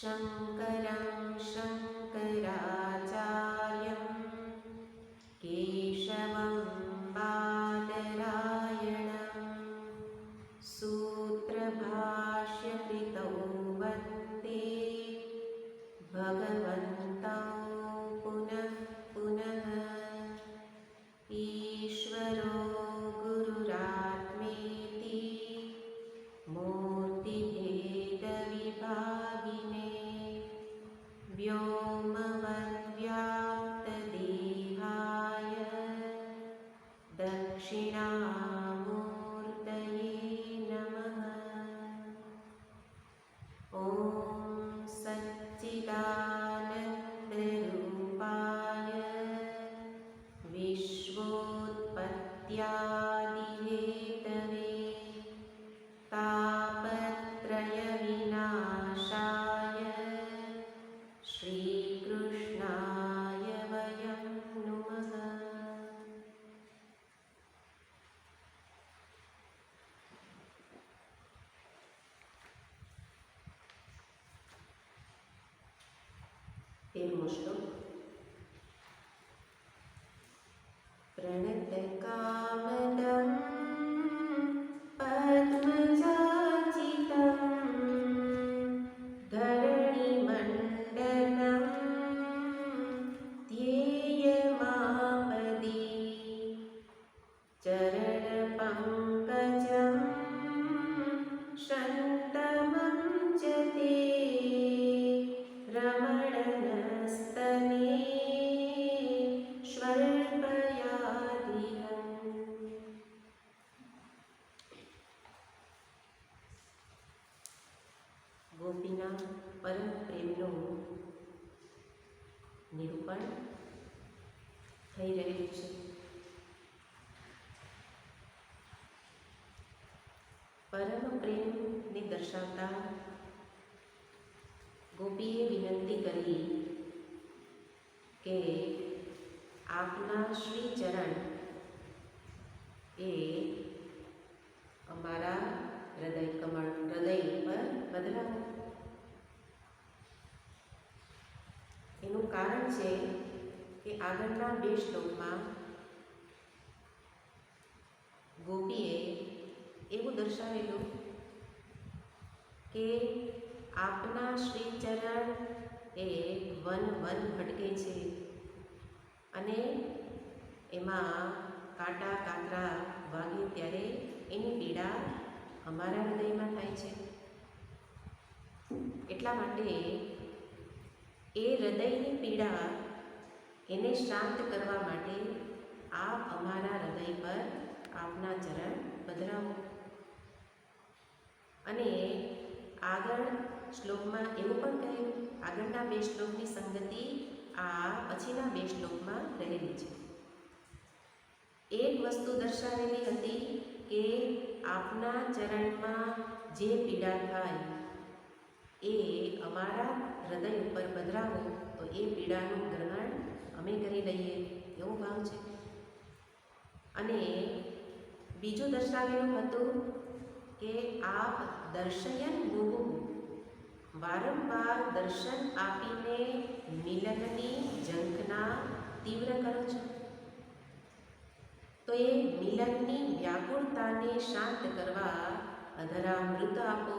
शङ्करं शङ्कराचार्यं केशवं बादरायणं सूत्रभाष्यकृतौ वन्दे भगवन्तौ पुनः पुनः। ईश्वरो गुरुरात्मेति मूर्तिभेदविभागिने व्योमवद्व्याप्तदेहाय दक्षिणामूर्तये नमः। ॐ सच्चिदानन्दरूपाय विश्वोत्पत्त्यादिहेतवे तापत्रयविनाशाय श्रीकृष्णाय वयं नुमः। तेरमो श्लोक। प्रणतकामदं पद्मजाचितं धरणिमण्डलं ध्येयमापदि चरणपङ्कजं शन्तमं च ते रमणनस्तने श्वर्पयादिहम्। ગોપીના પરમ પ્રેમનું નિરૂપણ થઈ રહ્યું છે. પરમ પ્રેમને દર્શાવતા ગોપીએ વિનંતી કરી કે આપના શ્રી ચરણ એ અમારા હૃદય પર પધરાવો. એનું કારણ છે કે આગળના બે શ્લોકમાં ગોપીએ એવું દર્શાવેલું કે આપના શ્રી ચરણ એ વન ભટકે છે અને એમાં કાંટા કાંકરા વાગે ત્યારે એની પીડા અમારા હૃદયમાં થાય છે. એટલા માટે એ હૃદયની પીડા એને શાંત કરવા માટે આપ અમારા હૃદય પર આપના ચરણ પધરાવો. અને આગળ શ્લોકમાં એવું પણ કહ્યું, આગળના બે શ્લોકની સંગતિ આ પછીના બે શ્લોકમાં રહેલી છે. એક વસ્તુ દર્શાવેલી હતી કે આપના ચરણમાં જે પીડા થાય એ અમારા હૃદય ઉપર પધરાવો તો એ પીડાનું ગ્રહણ અમે કરી લઈએ એવો ભાવ છે. અને બીજું દર્શાવેલું હતું કે આપ દર્શયન ગુરુ વારંવાર દર્શન આપીને મિલનની ઝંખના તીવ્ર કરો છો. તો એ મિલનની વ્યાકુળતાને શાંત કરવા અધરામૃત આપો.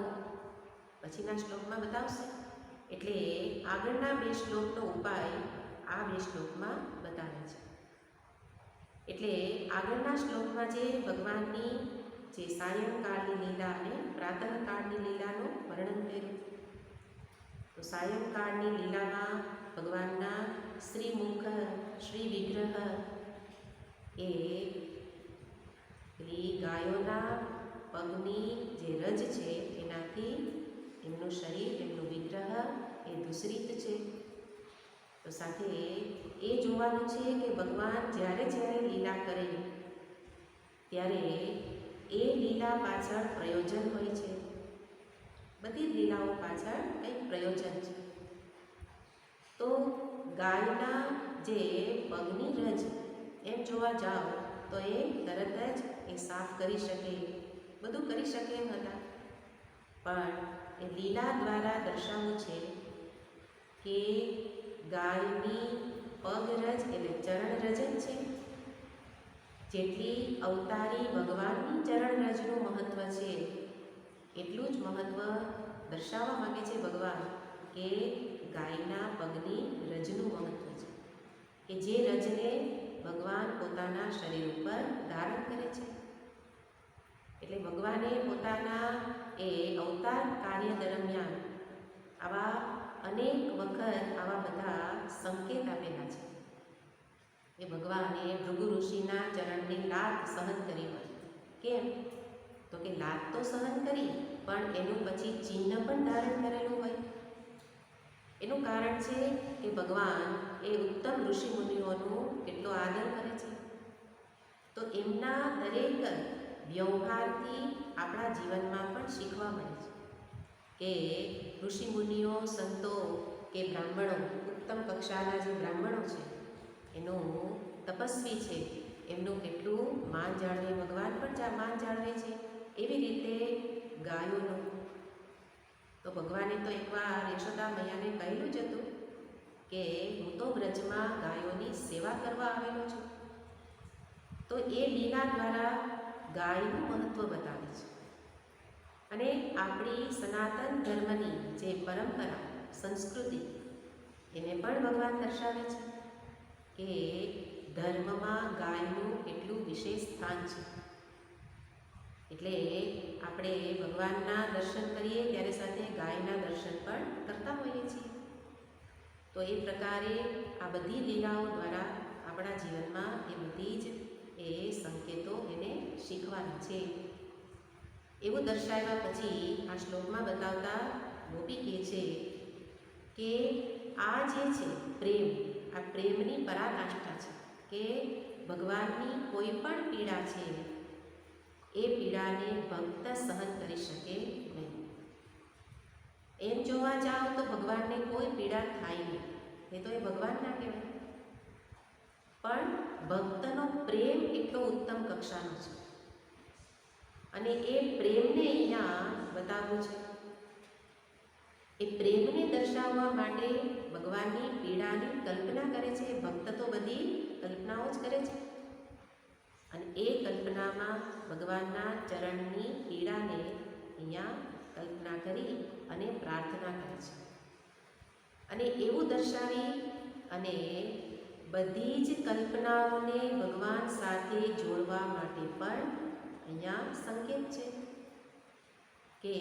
પછીના શ્લોકમાં બતાવશે. એટલે આગળના બે શ્લોકનો ઉપાય આ બે શ્લોકમાં બતાવે છે. એટલે આગળના શ્લોકમાં જે ભગવાનની જે સાયંકાળની લીલા અને પ્રાતઃકાળની લીલાનું વર્ણન કર્યું. તો સાયંકાળની લીલામાં ભગવાનના શ્રીમુખ શ્રી વિગ્રહ એ પેલી ગાયોના પગની જે રજ છે એનાથી એમનું શરીર, એમનું વિગ્રહ એ દૂષિત છે. તો સાથે એ જોવાનું છે કે ભગવાન જ્યારે લીલા કરે ત્યારે એ લીલા પાછળ પ્રયોજન હોય છે. બધી જ લીલાઓ પાછળ કંઈક પ્રયોજન છે. તો ગાયના જે પગની રજ એમ જોવા જાઓ તો એ તરત જ એ સાફ કરી શકે, બધું કરી શકે એમ હતા. પણ એ લીલા દ્વારા દર્શાવવું છે કે ગાયની પગરજ એટલે ચરણરજ જ છે. જેટલી અવતારી ભગવાનની ચરણરજનું મહત્ત્વ છે એટલું જ મહત્ત્વ દર્શાવવા માગે છે ભગવાન કે ગાયના પગની રજનું મહત્ત્વ છે, કે જે રજને ભગવાન પોતાના શરીર ઉપર ધારણ કરે છે. એટલે ભગવાને પોતાના એ અવતાર કાર્ય દરમિયાન આવા અનેક વખત આવા બધા સંકેત આપેલા છે. એ ભગવાને ભૃગુ ઋષિના ચરણની લાત સહન કરી હોય. કેમ? તો કે લાત તો સહન કરી પણ એનું પછી ચિહ્ન પણ ધારણ કરેલું હોય. એનું કારણ છે કે ભગવાન એ ઉત્તમ ઋષિ મુનિઓનો કેટલો આદર કરે છે. તો એમના દરેક વ્યવહારથી આપણા જીવનમાં પણ શીખવા મળે છે કે ઋષિ મુનિઓ, સંતો કે બ્રાહ્મણો, ઉત્તમ કક્ષાના જે બ્રાહ્મણો છે એનું તપસ્વી છે, એમનું કેટલું માન જાળવે, ભગવાન પણ માન જાળવે છે. એવી રીતે ગાયોનું તો ભગવાને તો એકવાર યશોદા મૈયાને કહેલું જ હતું કે હું તો વ્રજમાં ગાયોની સેવા કરવા આવેલો છું. તો એ લીલા દ્વારા ગાયનું મહત્ત્વ બતાવે છે. અને આપણી સનાતન ધર્મની જે પરંપરા, સંસ્કૃતિ એને પણ ભગવાન દર્શાવે છે કે ધર્મમાં ગાયનું કેટલું વિશેષ સ્થાન છે. એટલે આપણે ભગવાનના દર્શન કરીએ ત્યારે સાથે ગાયના દર્શન પણ કરતા હોઈએ છીએ. તો એ પ્રકારે આ બધી લીલાઓ દ્વારા આપણા જીવનમાં એ બધી જ એ સંકેતો એને શીખવાના છે. એવું દર્શાવ્યા પછી આ શ્લોકમાં બતાવતા ગોપી કહે છે કે આ જે છે પ્રેમ, આ પ્રેમની પરાકાષ્ઠા છે કે ભગવાનની કોઈ પણ પીડા છે એ પીડાને ભક્ત સહન કરી શકે નહીં. એમ જોવા જાઓ તો ભગવાનને કોઈ પીડા થાય નહીં, એ તો એ ભગવાન ના કહેવાય. પણ ભક્તનો પ્રેમ એટલો ઉત્તમ કક્ષાનો છે અને એ પ્રેમને અહીંયા બતાવવું છે. એ પ્રેમને દર્શાવવા માટે ભગવાનની પીડાની કલ્પના કરે છે. ભક્ત તો બધી કલ્પનાઓ જ કરે છે અને એ કલ્પનામાં ભગવાનના ચરણની પીડાને અહીંયા કલ્પના કરી અને પ્રાર્થના કરે છે. અને એવું દર્શાવી અને બધી જ કલ્પનાઓને ભગવાન સાથે જોડવા માટે પણ અહીંયા સંકેત છે કે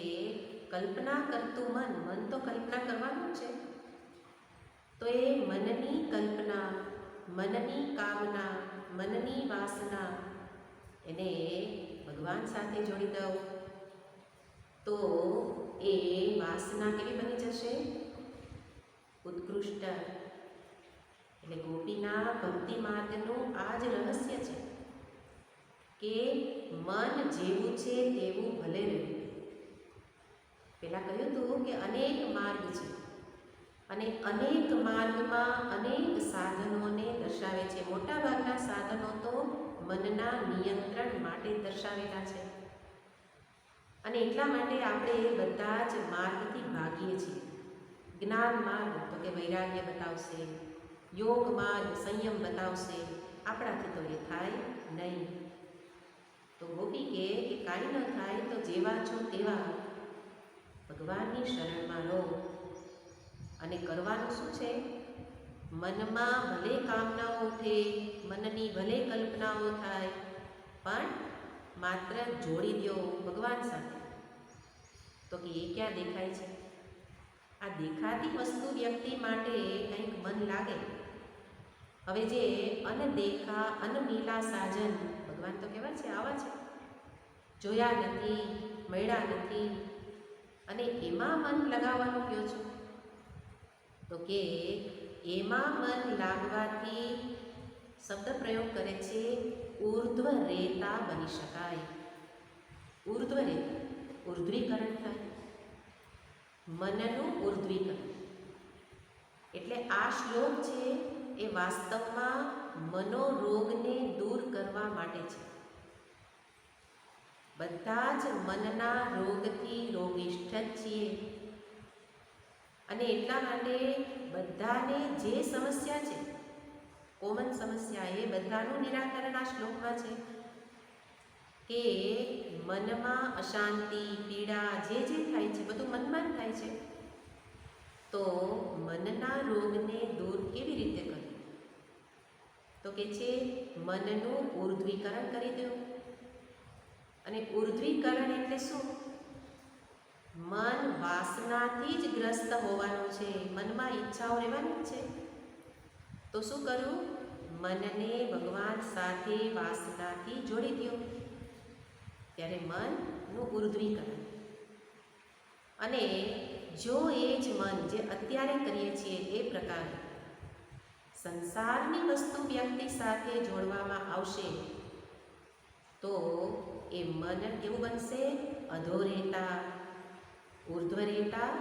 કલ્પના કરતું મન તો કલ્પના કરવાનું છે. તો એ મનની કલ્પના, મનની કામના, મનની વાસના એને ભગવાન સાથે જોડી દઉં તો એ વાસના કેવી બની જશે? ઉત્કૃષ્ટ. એટલે ગોપીના ભક્તિ માર્ગનું આ જ રહસ્ય છે કે મન જેવું છે તેવું ભલે રહ્યું. પહેલાં કહ્યું હતું કે અનેક માર્ગ છે અને અનેક માર્ગમાં અનેક સાધનોને દર્શાવે છે. મોટાભાગના સાધનો તો મનના નિયંત્રણ માટે દર્શાવેલા છે અને એટલા માટે આપણે બધા જ માર્ગથી ભાગીએ છીએ. જ્ઞાન માર્ગ તો કે વૈરાગ્ય બતાવશે, યોગ માર્ગ સંયમ બતાવશે, આપણાથી તો એ થાય નહીં. તો ગોપી કે કાંઈ ન થાય તો જેવા છો તેવા ભગવાનની શરણમાં રહો. અને કરવાનું શું છે? મનમાં ભલે કામનાઓ ઉઠે, મનની ભલે કલ્પનાઓ થાય, પણ માત્ર જોડી દો ભગવાન સાથે. તો કે એ ક્યાં દેખાય છે? આ દેખાતી વસ્તુ વ્યક્તિ માટે કંઈક મન લાગે. હવે જે અનદેખા અનમીલા સાજન ભગવાન તો કહેવાય છે આવા છે, જોયા નથી, મળ્યા નથી અને એમાં મન લગાવવાનું કહો છો. તો કે એમાં મન લાગવાથી શબ્દ પ્રયોગ કરે છે ઉર્ધ્વ રેતા બની શકાય. ઉર્ધ્વ રેતા, ઉર્ધ્વીકરણ થાય, મનનું ઉર્ધ્વીકરણ. એટલે આ શ્લોક છે એ વાસ્તવમાં મનોરોગને દૂર કરવા માટે છે. બધા જ મનના રોગથી રોગિષ્ઠ છીએ અને એટલા માટે બધાને જે સમસ્યા છે, કોમન સમસ્યા, એ બધાનું નિરાકરણ આ શ્લોકમાં છે કે મનમાં અશાંતિ, પીડા જે થાય છે બધું મનમાં જ થાય છે. તો મનના રોગને દૂર કેવી રીતે કરવું? તો કે છે મનનું ઉર્ધ્વીકરણ કરી દેવું. અને ઉર્ધ્વીકરણ એટલે શું? મન વાસનાથી જ ગ્રસ્ત હોવાનું છે, મનમાં ઈચ્છાઓ રહેવાની જ છે. તો શું કરવું? મનને ભગવાન સાથે વાસનાથી જોડી દો, ત્યારે મનનું ઉર્ધ્વીકરણ. અને જો એ જ મન જે અત્યારે કરીએ છીએ એ પ્રકારે સંસારની વસ્તુ વ્યક્તિ સાથે જોડવામાં આવશે તો એ મન કેવું બનશે? અધોરેતા, ઉર્ધ્વરેતા,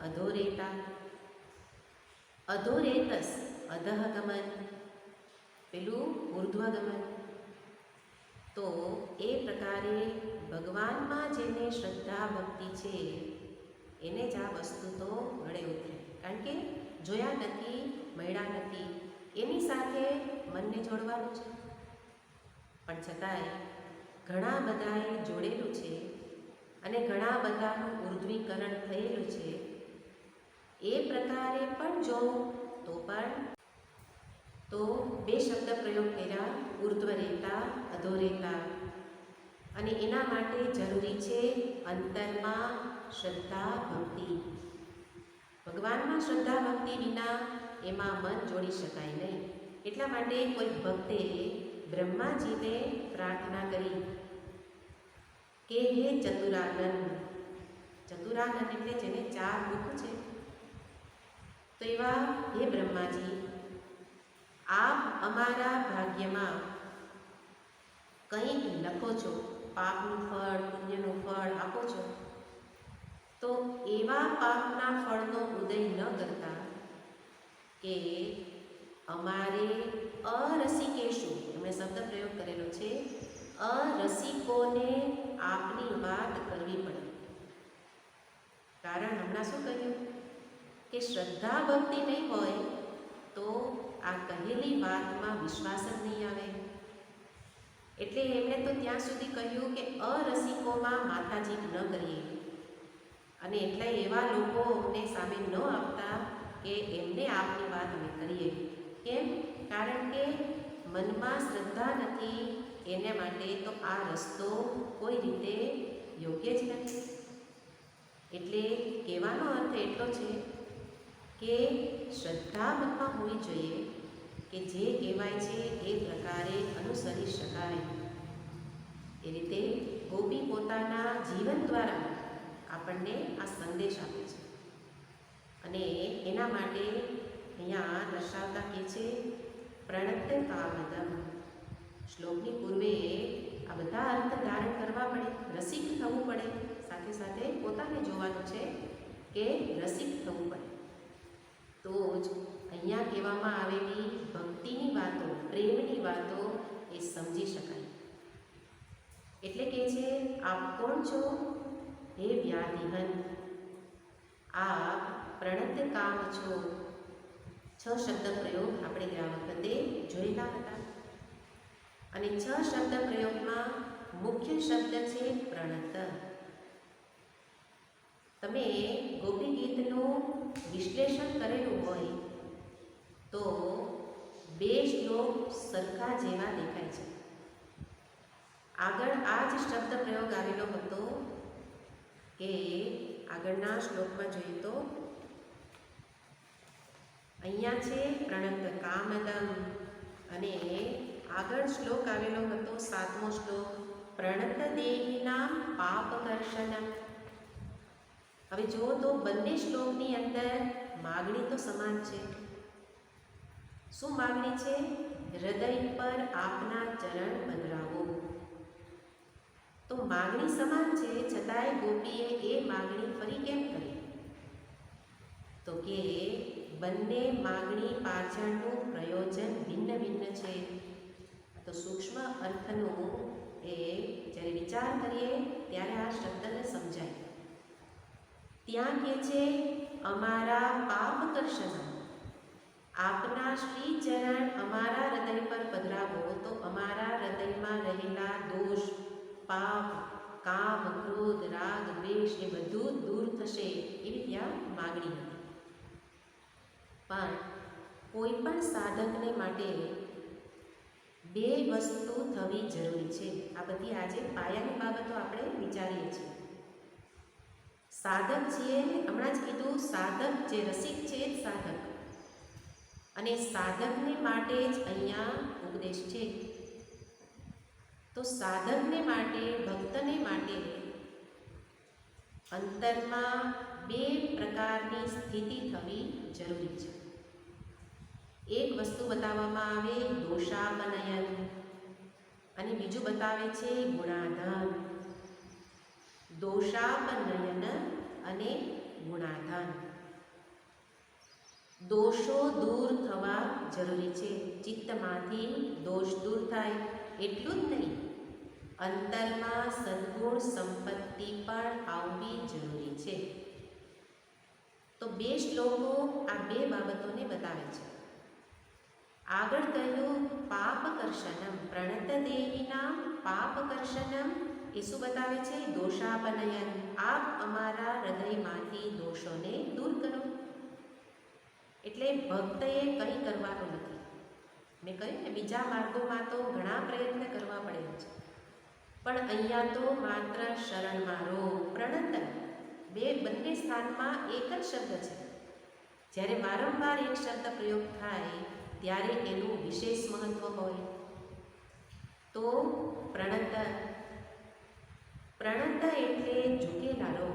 અધોરેતા. અધોરેતસ અધઃગમન, પેલું ઉર્ધ્વગમન. તો એ પ્રકારે ભગવાનમાં જેને શ્રદ્ધા ભક્તિ છે એને જ આ વસ્તુ તો ગળે ઉતરે. કારણ કે જોયા નથી, મળ્યા નથી, એની સાથે મનને જોડવાનું છે. પણ છતાંય ઘણા બધાએ જોડેલું છે અને ઘણા બધાનું ઉર્ધ્વીકરણ થયેલું છે. એ પ્રકારે પણ જો તો બે શબ્દ પ્રયોગ કર્યા, ઉર્ધ્વરેતા, અધોરેતા. અને એના માટે જરૂરી છે અંતરમાં શ્રદ્ધા ભક્તિ. ભગવાનમાં શ્રદ્ધા ભક્તિ વિના એમાં મન જોડી શકાય નહીં. એટલા માટે કોઈ ભક્તે બ્રહ્માજીને પ્રાર્થના કરી કે હે ચતુરાનંદ. ચતુરાનંદ એટલે જેને 4 મુખ છે. તો એવા હે બ્રહ્માજી, આપ અમારા ભાગ્યમાં કંઈક લખો છો, પાપનું ફળ, પુણ્યનું ફળ આપો છો. તો એવા પાપના ફળનો ઉદય ન કરતા કે અમારે અરસિકેશુ, એમણે શબ્દ પ્રયોગ કરેલો છે, અરસિકોને આપની વાત કરવી પડે. કારણ હમણાં શું કહ્યું કે શ્રદ્ધા ભક્તિ નહીં હોય તો આ કહેલી વાતમાં વિશ્વાસ જ નહીં આવે. એટલે એમણે તો ત્યાં સુધી કહ્યું કે અરસિકોમાં માથાજીત ન કરીએ. અને એટલે એવા લોકો અમને સામે ન આપતા કે એમને આપની વાત અમે કરીએ. કેમ? કારણ કે મનમાં શ્રદ્ધા નથી, એને માટે તો આ રસ્તો કોઈ રીતે યોગ્ય જ નથી. એટલે કહેવાનો અર્થ એટલો છે કે શ્રદ્ધા મનમાં હોવી જોઈએ કે જે કહેવાય છે એ પ્રકારે અનુસરી શકાય. એ રીતે ગોપી પોતાના જીવન દ્વારા આપણને આ સંદેશ આપે છે. અને એના માટે અહીંયા દર્શાવતા કહે છે પ્રણત્ય કામદમ. શ્લોકની પૂર્વે આ બધા અર્થ ધારણ કરવા પડે, રસિક થવું પડે. સાથે સાથે પોતાને જોવાનું છે કે રસિક થવું પડે. તો જ અહીંયા કહેવામાં આવેલી ભક્તિની વાતો, પ્રેમની વાતો એ સમજી શકાય. એટલે કે છે આપ કોણ છો? હે વ્યાધિહન, આપ પ્રણત્ય કામ છો. 6 શબ્દ પ્રયોગ આપણે ગયા વખતે જોયેલા હતા. અને 6 શબ્દ પ્રયોગમાં મુખ્ય શબ્દ છે પ્રણત. તમે ગોપી ગીતનું વિશ્લેષણ કરેલું હોય તો 2 શ્લોક સરખા જેવા દેખાય છે. આગળ આ જ શબ્દ પ્રયોગ આવેલો હતો કે આગળના શ્લોકમાં જોઈએ તો અહીંયા છે પ્રણત કામદમ, અને આગળ શ્લોક આવેલો હતો 7મો શ્લોક પ્રણત દેહિના પાપકર્ષણમ. હવે જુઓ તો બંને શ્લોકની અંદર માગણી તો સમાન છે. શું માગણી છે? હૃદય પર આપના ચરણ પધરાવો. તો માગણી સમાન છે, છતાંય ગોપીએ એ માગણી ફરી કેમ કરી? તો કે બંને માગણી પાછળનું પ્રયોજન ભિન્ન ભિન્ન છે. તો સૂક્ષ્મ અર્થનું એ જ્યારે વિચાર કરીએ ત્યારે આ શબ્દને સમજાય. ત્યાં કહે છે અમારા પાપ કર્ષણ, આપના શ્રી ચરણ અમારા હૃદય પર પધરાવો તો અમારા હૃદયમાં રહેલા દોષ, પાપ, કામ, ક્રોધ, રાગ, દ્વેષ એ બધું દૂર થશે, એવી ત્યાં માગણી હતી. પણ કોઈ પણ સાધકને માટે બે વસ્તુ થવી જરૂરી છે. આ બધી આજે પાયાની બાબતો આપણે વિચારીએ છીએ. સાધક છીએ, હમણાં જ કીધું, સાધક જે રસિક છે એ જ સાધક, અને સાધકને માટે જ અહીંયા ઉપદેશ છે. તો સાધકને માટે, ભક્તને માટે અંતરમાં બે પ્રકારની સ્થિતિ થવી જરૂરી છે. એક વસ્તુ બતાવવામાં આવે દોષાપનયન, અને બીજું બતાવે છે ગુણાધાન. દોષાપનયન અને ગુણાધાન. દોષો દૂર થવા જરૂરી છે. ચિત્તમાંથી દોષ દૂર થાય એટલું જ નહીં, અંતરમાં સદ્ગુણ સંપત્તિ પણ આવવી જરૂરી છે. તો બે શ્લોકો આ બે બાબતોને બતાવે છે. આગળ કહ્યું પાપકર્ષણમ, પ્રણતદેહિના પાપકર્ષણમ, એ શું બતાવે છે? દોષાપનયન, આપ અમારા હૃદયમાંથી દોષોને દૂર કરો. એટલે ભક્તએ કંઈ કરવાનું નથી. મેં કહ્યું ને, બીજા માર્ગોમાં તો ઘણા પ્રયત્ન કરવા પડે છે, પણ અહીંયા તો માત્ર શરણ મારો, પ્રણત, બંને સ્થાનમાં એક જ શબ્દ છે. જ્યારે વારંવાર એક શબ્દ પ્રયોગ થાય ત્યારે એનું વિશેષ મહત્વ હોય. તો પ્રણત, પ્રણત એટલે ઝૂકેલા રહો.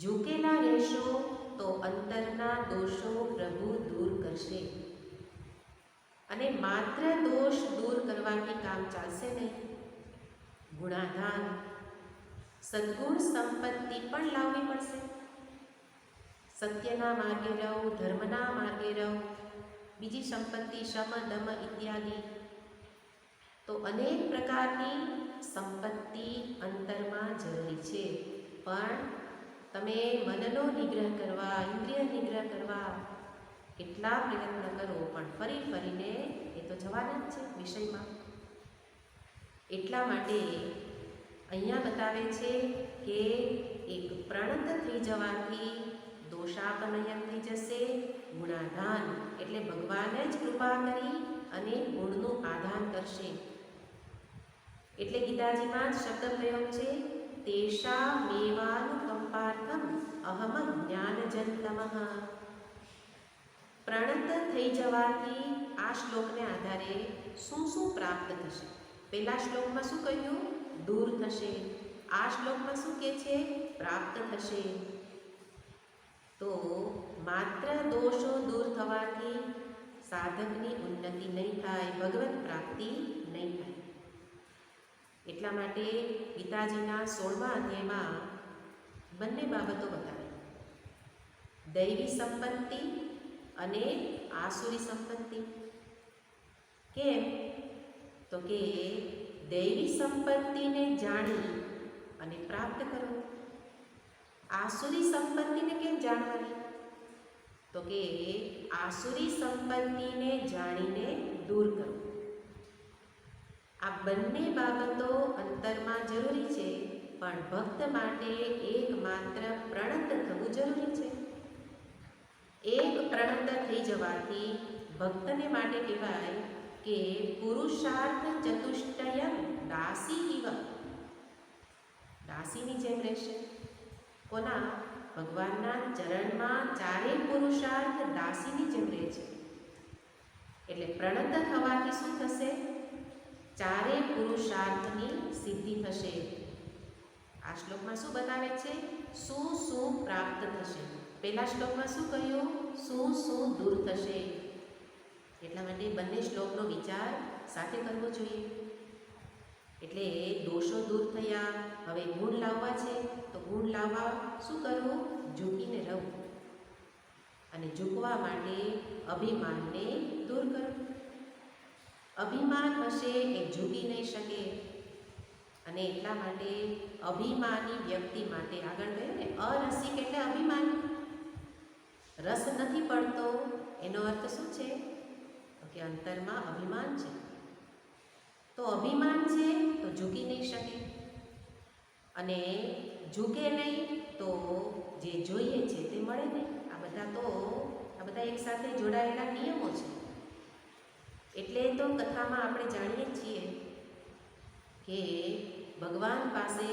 ઝૂકેલા રહેશો તો અંતરના દોષો પ્રભુ દૂર કરશે. અને માત્ર દોષ દૂર કરવાથી કામ ચાલશે નહીં. ગુણાધાન, સદ્ગુણ સંપત્તિ પણ લાવવી પડશે. સત્યના માર્ગે રહો, ધર્મના માર્ગે રહો, બીજી સંપત્તિ શમ, દમ ઇત્યાદિ. તો અનેક પ્રકારની સંપત્તિ અંતરમાં જરૂરી છે. પણ તમે મનનો નિગ્રહ કરવા, ઇન્દ્રિય નિગ્રહ કરવા કેટલા પ્રયત્ન કરો, પણ ફરી ફરીને એ તો જવાના જ છે વિષયમાં. એટલા માટે અહીંયા બતાવે છે કે એક પ્રણત થઈ જવાથી દોષાપનયન થઈ જશે. ગુણાધાન એટલે ભગવાન જ કૃપા કરી અને ગુણનું આધાન કરશે. એટલે ગીતાજીમાં જ શબ્દ પ્રયોગ છે તેષા મેવાનુકંપાર્થમ અહમ જ્ઞાનજંતમઃ. પ્રણત થઈ જવાથી આ શ્લોકને આધારે શું શું પ્રાપ્ત થશે? પહેલા શ્લોકમાં શું કહ્યું? દૂર થશે. આ શ્લોકમાં શું કહે છે? પ્રાપ્ત થશે. તો માત્ર દોષો દૂર થવાથી સાધકની ઉન્નતિ નહીં થાય, ભગવત પ્રાપ્તિ નહીં થાય. એટલા માટે ગીતાજીના 16મા અધ્યાયમાં બંને બાબતો બતાવી, દૈવી સંપત્તિ અને આસુરી સંપત્તિ. કેમ? તો કે દૈવી સંપત્તિને જાણી અને પ્રાપ્ત કરો. આસુરી સંપત્તિને કેમ જાણવાની? તો કે આસુરી સંપત્તિને જાણીને દૂર કરો. આ બંને બાબતો અંતરમાં જરૂરી છે, પણ ભક્ત માટે એકમાત્ર પ્રણત થવું જરૂરી છે. એક પ્રણત થઈ જવાથી ભક્તને માટે કહેવાય કે પુરુષાર્થ ચતુષ્ટયમ દાસી ઇવ. દાસીની જેમ રહેશે. કોના? ભગવાનના ચરણમાં ચારેય પુરુષાર્થ દાસીની જેમ રહે છે. એટલે પ્રણત થવાથી શું થશે? ચારેય પુરુષાર્થની સિદ્ધિ થશે. આ શ્લોકમાં શું બતાવે છે? શું શું પ્રાપ્ત થશે. પહેલા શ્લોકમાં શું કહ્યું? શું શું દૂર થશે. એટલા માટે બંને શ્લોકનો વિચાર સાથે કરવો જોઈએ. એટલે દોષો દૂર થયા, હવે ગુણ લાવવા છે. તો ગુણ લાવવા શું કરવું? ઝૂકીને રહવું. અને ઝૂકવા માટે અભિમાનને દૂર કરવું. અભિમાન હશે એ ઝૂકી નહીં શકે. અને એટલા માટે અભિમાની વ્યક્તિ માટે, આગળ કહ્યું ને, અરસિક એટલે અભિમાની. રસ નથી પડતો એનો અર્થ શું છે? તો કે અંતરમાં અભિમાન છે. તો અભિમાન છે તો ઝૂકી નહીં શકે, અને ઝૂકે નહીં તો જે જોઈએ છે તે મળે નહીં. આ બધા એક સાથે જોડાયેલા નિયમો છે. એટલે તો કથામાં આપણે જાણીએ છીએ કે ભગવાન પાસે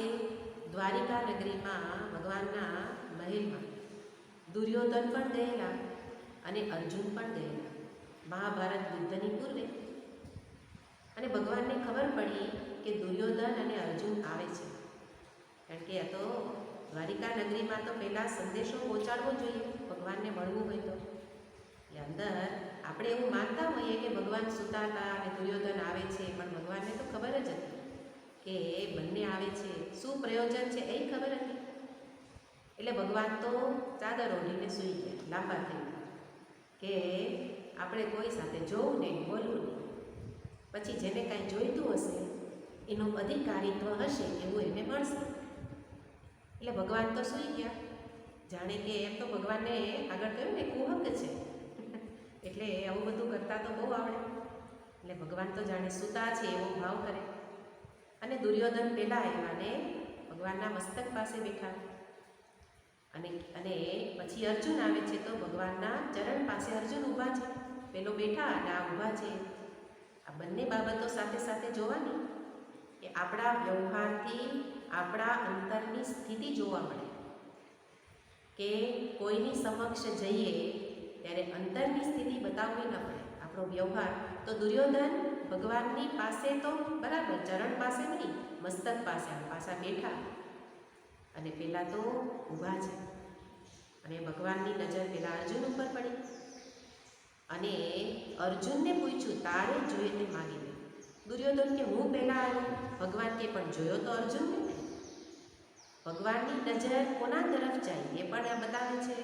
દ્વારિકા નગરીમાં, ભગવાનના મહેલમાં દુર્યોધન પણ ગયેલા અને અર્જુન પણ ગયેલા મહાભારત યુદ્ધની પૂર્વે. અને ભગવાનને ખબર પડી કે દુર્યોધન અને અર્જુન આવે છે, કારણ કે આ તો દ્વારિકા નગરીમાં તો પહેલાં સંદેશો પહોંચાડવો જોઈએ ભગવાનને મળવું હોય તો. એટલે અંદર આપણે એવું માનતા હોઈએ કે ભગવાન સૂતા હતા અને દુર્યોધન આવે છે, પણ ભગવાનને તો ખબર જ હતી કે બંને આવે છે, શું પ્રયોજન છે એ ખબર હતી. એટલે ભગવાન તો ચાદર ઓઢીને સૂઈ ગયા, લાંબા થઈ ગયા કે આપણે કોઈ સાથે જોવું નહીં, બોલવું નહીં. પછી જેને કાંઈ જોઈતું હશે એનું અધિકારીત્વ હશે એવું એને મળશે. એટલે ભગવાન તો સૂઈ ગયા, જાણે કે એમ તો ભગવાનને આગળ કહ્યું ને કુહક છે એટલે આવું બધું કરતા તો બહુ આવડે. એટલે ભગવાન તો જાણે સૂતા છે એવો ભાવ કરે. અને દુર્યોધન પહેલાં આવ્યા ને ભગવાનના મસ્તક પાસે બેઠા, અને પછી અર્જુન આવે છે તો ભગવાનના ચરણ પાસે અર્જુન ઊભા છે. પેલો બેઠા અને આ ઊભા છે. આ બંને બાબતો સાથે સાથે જોવાની કે આપણા વ્યવહારથી આપણા અંતરની સ્થિતિ જોવા મળે. કે કોઈની સમક્ષ જઈએ ત્યારે અંતરની સ્થિતિ બતાવવી ન પડે, આપણો વ્યવહાર. તો દુર્યોધન ભગવાનની પાસે તો બરાબર ચરણ પાસે નહીં, મસ્તક પાસે પાછા બેઠા, અને પેલા તો ઊભા છે. અને ભગવાનની નજર પેલા અર્જુન ઉપર પડી, અને અર્જુનને પૂછ્યું તારે જોઈએ તે માગી લે. દુર્યોધન કે હું પહેલાં આવ્યો, ભગવાન કે પણ જોયો તો અર્જુનને ને. ભગવાનની નજર કોના તરફ જાય એ પણ બતાવે છે.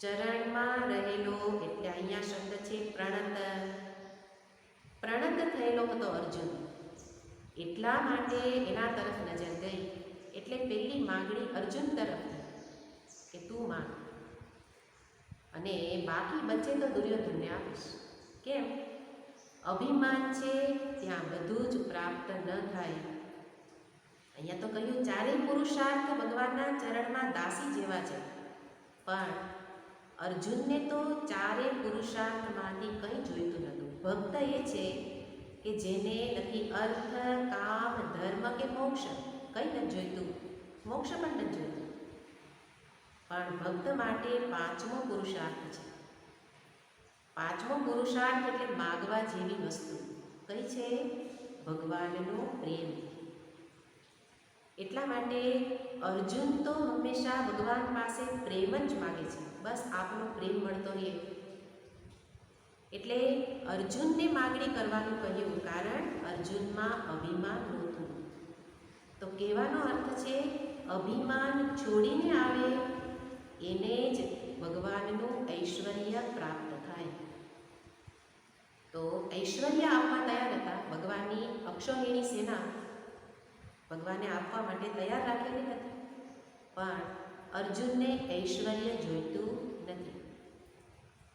ચરણમાં રહેલો, એટલે અહીંયા શબ્દ છે પ્રણત. પ્રણત થયેલો હતો અર્જુન, એટલા માટે એના તરફ નજર ગઈ. એટલે પહેલી માગણી અર્જુન તરફ કે તું માંગ, અને બાકી બચે તો દુર્યોધનને આપીશ. કેમ? અભિમાન છે ત્યાં બધું જ પ્રાપ્ત ન થાય. અહીંયા તો કહ્યું ચારેય પુરુષાર્થ ભગવાનના ચરણમાં દાસી જેવા છે, પણ અર્જુનને તો ચારેય પુરુષાર્થમાંથી કંઈ જોઈતું નહોતું. ભક્ત એ છે કે જેને નથી અર્થ, કામ, ધર્મ કે મોક્ષ કંઈ નથી જોઈતું, મોક્ષ પણ નથી જોઈતું. પણ ભક્ત માટે પાંચમો પુરુષાર્થ છે. પાંચમો પુરુષાર્થ એટલે માગવા જેવી વસ્તુ કઈ છે? ભગવાનનો પ્રેમ. એટલા માટે અર્જુન તો હંમેશા ભગવાન પાસે પ્રેમ જ માગે છે, બસ આપનો પ્રેમ મળતો રહે. એટલે અર્જુનને માગણી કરવાનું કહ્યું, કારણ અર્જુનમાં અભિમાન નહોતું. તો કહેવાનો અર્થ છે અભિમાન છોડીને આવે એને જ ભગવાનનું ઐશ્વર્ય પ્રાપ્ત થાય. તો ઐશ્વર્ય આપવા તૈયાર હતા. ભગવાનની અક્ષોહિણી સેના ભગવાને આપવા માટે તૈયાર રાખેલી હતી, પણ અર્જુનને ઐશ્વર્ય જોઈતું નથી.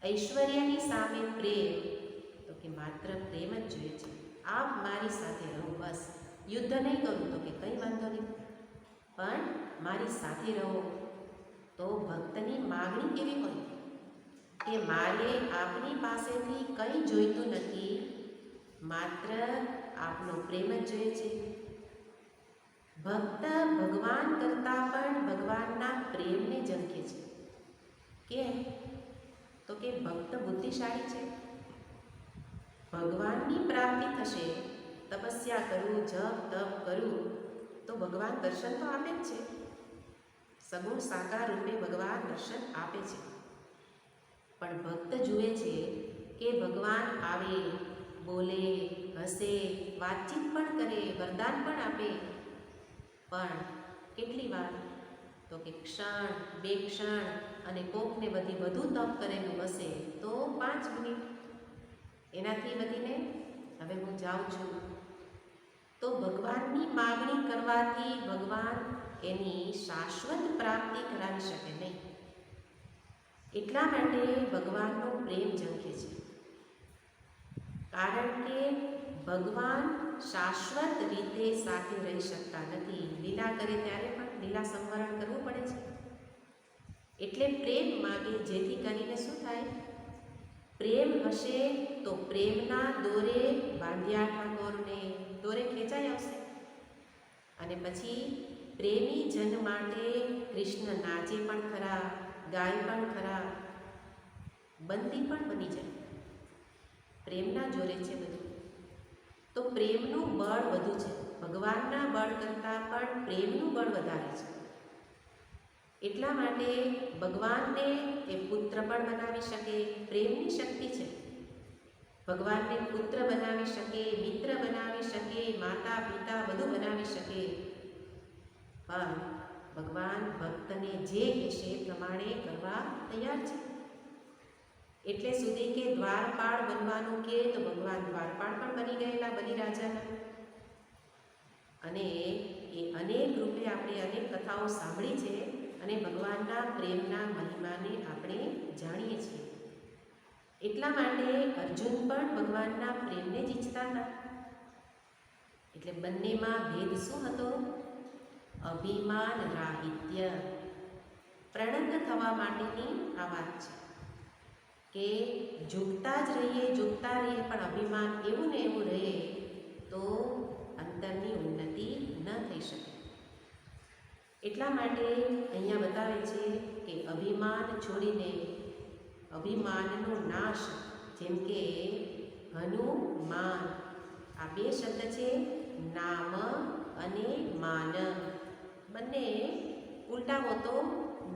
ઐશ્વર્યની સામે પ્રેમ, તો કે માત્ર પ્રેમ જ જોઈએ છે. આપ મારી સાથે રહો, બસ. યુદ્ધ નહીં કરું તો કે કંઈ વાંધો નહીં, પણ મારી સાથે રહો. તો ભક્તની માગણી કેવી હોય કે મારે આપની પાસેથી કંઈ જોઈતું નથી, માત્ર આપનો પ્રેમ જ જોઈએ છે. ભક્ત ભગવાન કરતાં પણ ભગવાનના પ્રેમને ઝંખે છે. કેમ? તો કે ભક્ત બુદ્ધિશાળી છે. ભગવાનની પ્રાપ્તિ થશે, તપસ્યા કરું, જપ તપ કરું તો ભગવાન દર્શન તો આપે જ છે. સગુણ સાકાર રૂપે ભગવાન દર્શન આપે છે. પણ ભક્ત જુએ છે કે ભગવાન આવે, બોલે, હસે, વાતચીત પણ કરે, વરદાન પણ આપે, પણ કેટલી વાર? તો કે ક્ષણ, 2 ક્ષણ, અને કોકને બધી વધુ તપ કરેલું હશે તો 5 મિનિટ. એનાથી વધીને હવે હું જાઉં છું. તો ભગવાનની માગણી કરવાથી ભગવાન એની શાશ્વત પ્રાપ્તિ કરાવી શકે નહીં. એટલા માટે ભગવાનનો પ્રેમ ઝંખે છે, કારણ કે ભગવાન શાશ્વત રીતે સાથે રહી શકતા નથી. લીલા કરે ત્યારે પણ લીલા સંવરણ કરવું પડે છે. એટલે પ્રેમ માગે, જેથી કરીને શું થાય? પ્રેમ હશે તો પ્રેમના દોરે બાંધ્યા ઠાકોરને દોરે ખેંચાઈ આવશે. અને પછી પ્રેમી જન માટે કૃષ્ણ નાચે પણ ખરા, ગાય પણ ખરા, બંદી પણ બની જાય. પ્રેમના જોરે છે બધું. તો પ્રેમનું બળ વધુ છે. ભગવાનના બળ કરતાં પણ પ્રેમનું બળ વધારે છે. એટલા માટે ભગવાનને એ પુત્ર પણ બનાવી શકે. પ્રેમની શક્તિ છે. ભગવાનને પુત્ર બનાવી શકે, મિત્ર બનાવી શકે, માતા પિતા બધું બનાવી શકે. પણ ભગવાન ભક્તને જે કહેશે એ પ્રમાણે કરવા તૈયાર છે. એટલે સુધી કે દ્વારપાળ બનવાનું કે તો ભગવાન દ્વારપાળ પણ બની ગયેલા બલિરાજાના. અને એ અનેક રૂપે આપણે અનેક કથાઓ સાંભળી છે અને ભગવાનના પ્રેમના મહિમાને આપણે જાણીએ છીએ. એટલા માટે અર્જુન પણ ભગવાનના પ્રેમને જ ઈચ્છતા હતા. એટલે બંનેમાં ભેદ શું હતો? અભિમાન રાહિત્ય. પ્રણત થવા માટેની આ વાત છે કે ઝૂકતા જ રહીએ, ઝૂકતા રહીએ, પણ અભિમાન એવું ને એવું રહે તો અંતરની ઉન્નતિ ન થઈ શકે. એટલા માટે અહીંયા બતાવે છે કે અભિમાન છોડીને અભિમાનનો નાશ, જેમ કે હનુમાન, આ બે શબ્દ છે, નામ અને માન. બંને ઉલટાવો તો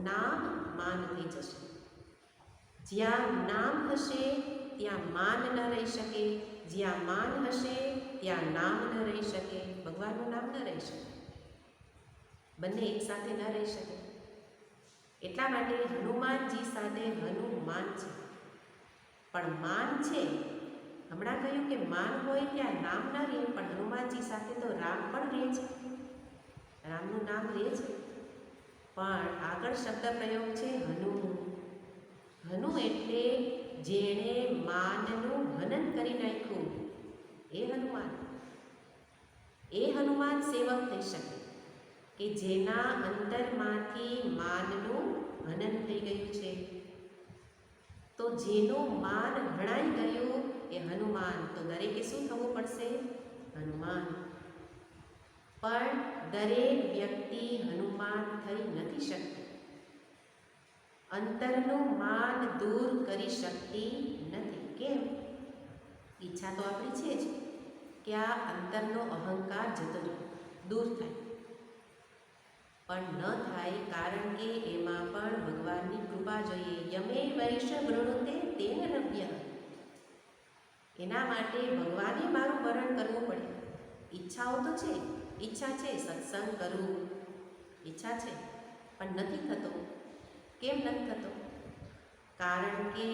નામ માન થઈ જશે. જ્યાં નામ હશે ત્યાં માન ન રહી શકે, જ્યાં માન હશે ત્યાં નામ ન રહી શકે, ભગવાનનું નામ ન રહી શકે. બંને એકસાથે ન રહી શકે. એટલા માટે હનુમાનજી સાથે હનુમાન છે. પણ માન છે, હમણાં કહ્યું કે માન હોય ત્યાં નામ ન રહે, પણ હનુમાનજી સાથે તો રામ પણ રહે છે, રામનું નામ રહે છે. પણ આગળ શબ્દ પ્રયોગ છે હનુ. હનુ એટલે જેણે માનનું હનન કરી નાખ્યું એ હનુમાન. એ હનુમાન સેવક થઈ શકે કે જેના અંતરમાંથી માનનું હનન થઈ ગયું છે. તો જેનું માન હણાઈ ગયું એ હનુમાન. તો દરેકે શું થવું પડશે? હનુમાન. પણ દરેક વ્યક્તિ હનુમાન થઈ નથી શકતી. અંતરનું માન દૂર કરી શકતી નથી. કેમ? ઈચ્છા તો આપણી છે જ કે આ અંતરનો અહંકાર જતો રહે, દૂર થાય. પણ ન થાય કારણ કે એમાં પણ ભગવાનની કૃપા જોઈએ. યમે વૈશ વૃણુતે તેન લભ્ય. એના માટે ભગવાને મારું વરણ કરવું પડે. ઈચ્છાઓ તો છે, ઈચ્છા છે સત્સંગ કરવું, ઈચ્છા છે, પણ નથી થતો. કેમ નથી થતો? કારણ કે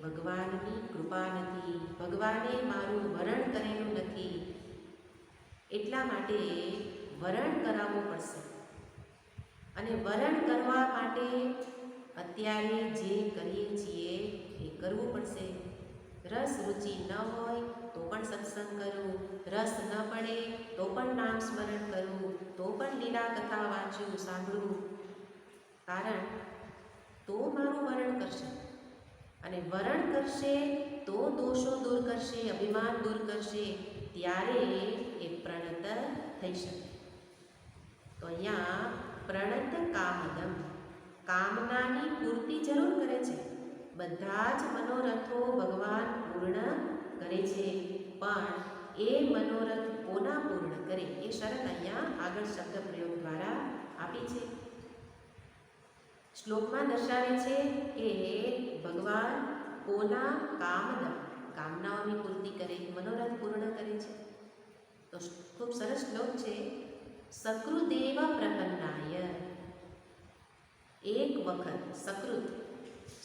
ભગવાનની કૃપા નથી, ભગવાને મારું વરણ કરેલું નથી. એટલા માટે વરણ કરાવવું પડશે. અને વરણ કરવા માટે અત્યારે જે કરીએ છીએ એ કરવું પડશે. રસ રુચિ ન હોય તો પણ સત્સંગ કરવું, રસ ન પડે તો પણ નામ સ્મરણ કરવું, તો પણ લીલા કથા વાંચવું, સાંભળવું. કારણ તો મારું વરણ કરશે. અને વરણ કરશે તો દોષો દૂર કરશે, અભિમાન દૂર કરશે, ત્યારે એ પ્રણત થઈ શકે. તો અહીંયા પ્રણત કામદમ, કામનાની પૂર્તિ જરૂર કરે છે. બધા જ મનોરથો ભગવાન પૂર્ણ કરે છે, પણ એ મનોરથ કોના પૂર્ણ કરે એ શરત અહીંયા આગળ શબ્દ પ્રયોગ દ્વારા આપી છે. શ્લોકમાં દર્શાવે છે કે ભગવાન કોના કામદમ, કામનાઓની પૂર્તિ કરે, મનોરથ પૂર્ણ કરે છે. તો ખૂબ સરસ શ્લોક છે. સકૃદેવ પ્રપન્નાય. એક વખત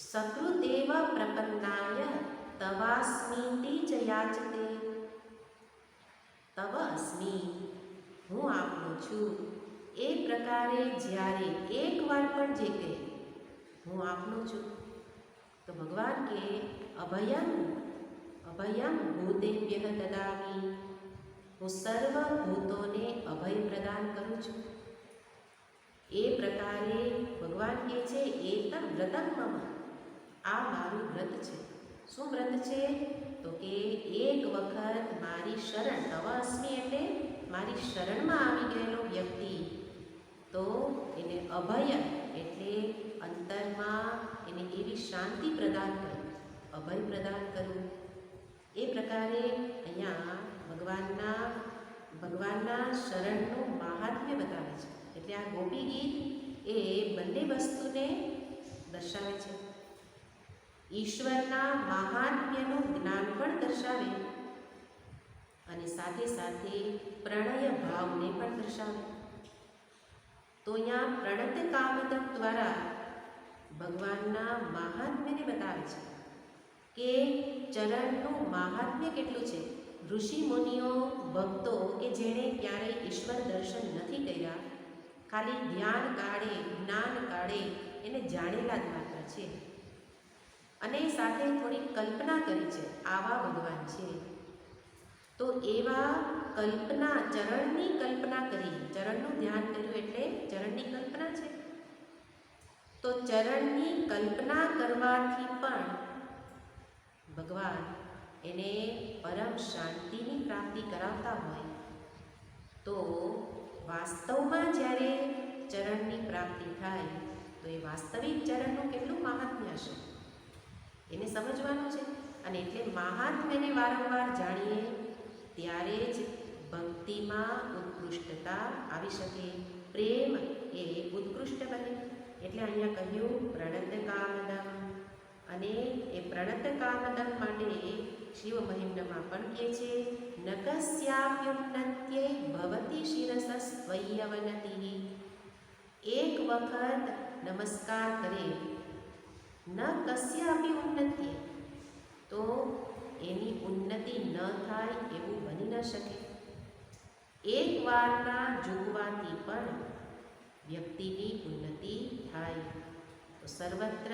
સકૃદેવ પ્રપન્નાય તવાસ્મીતિ જ યાચતે. તવ અસ્મિ, હું આપનો છું. એ પ્રકારે જ્યારે એકવાર પણ જે કહે હું આપનો છું, તો ભગવાન કે અભયમ અભયમ ભૂતેભ્યઃ દદામિ, હું સર્વ ભૂતોને અભય પ્રદાન કરું છું. એ પ્રકારે ભગવાન કહે છે એતદ વ્રતમ મમ, આ મારું વ્રત છે. શું વ્રત છે? તો કે એક વખત મારી શરણ, તવ અસ્મિ એટલે મારી શરણમાં આવી ગયેલો વ્યક્તિ, તો એને અભય એટલે અંતરમાં એને એવી શાંતિ પ્રદાન કરી, અભય પ્રદાન કરવું. એ પ્રકારે અહીંયા ભગવાનના શરણનું મહાત્મ્ય બતાવે છે. એટલે આ ગોપી ગીત એ બંને વસ્તુને દર્શાવે છે. ઈશ્વરના મહાત્મ્યનું જ્ઞાન પણ દર્શાવે અને સાથે સાથે પ્રણય ભાવને પણ દર્શાવે. તો અહીંયા પ્રણત કામદમ દ્વારા ભગવાનના મહાત્મ્યને બતાવે છે કે ચરણનું મહાત્મ્ય કેટલું છે. ઋષિ મુનિઓ, ભક્તો કે જેણે ક્યારેય ઈશ્વર દર્શન નથી કર્યા, ખાલી ધ્યાન કાળે, જ્ઞાન કાળે એને જાણેલા જ માત્ર છે અને સાથે થોડી કલ્પના કરી છે આવા ભગવાન છે. તો એવા કલ્પના, ચરણની કલ્પના કરી, ચરણનું ધ્યાન કર્યું એટલે ચરણની કલ્પના છે. તો ચરણની કલ્પના કરવાથી પણ ભગવાન એને પરમ શાંતિની પ્રાપ્તિ કરાવતા હોય, તો વાસ્તવમાં જ્યારે ચરણની પ્રાપ્તિ થાય તો એ વાસ્તવિક ચરણનું કેટલું મહાત્મ્ય હશે એને સમજવાનું છે. અને એટલે મહાત્મ્યને વારંવાર જાણીએ ત્યારે જ ભક્તિમાં ઉત્કૃષ્ટતા આવી શકે, પ્રેમ એ ઉત્કૃષ્ટ બને. એટલે અહીંયા કહ્યું પ્રણત કામદમ, અને એ પ્રણત કામદમ માટે શિવ મહિમ્નમાં પણ કહે છે નકસ્યાપ્યુન્નત્યૈ ભવતી શિરસસ્ત્વય્યવનતિઃ. એક વખત નમસ્કાર કરે, ન કસ્યાપી ઉન્નત્યૈ, તો એની ઉન્નતિ ન થાય એવું બની ન શકે. એક વારના ઝૂકવાથી પણ વ્યક્તિની ઉન્નતિ થાય. તો સર્વત્ર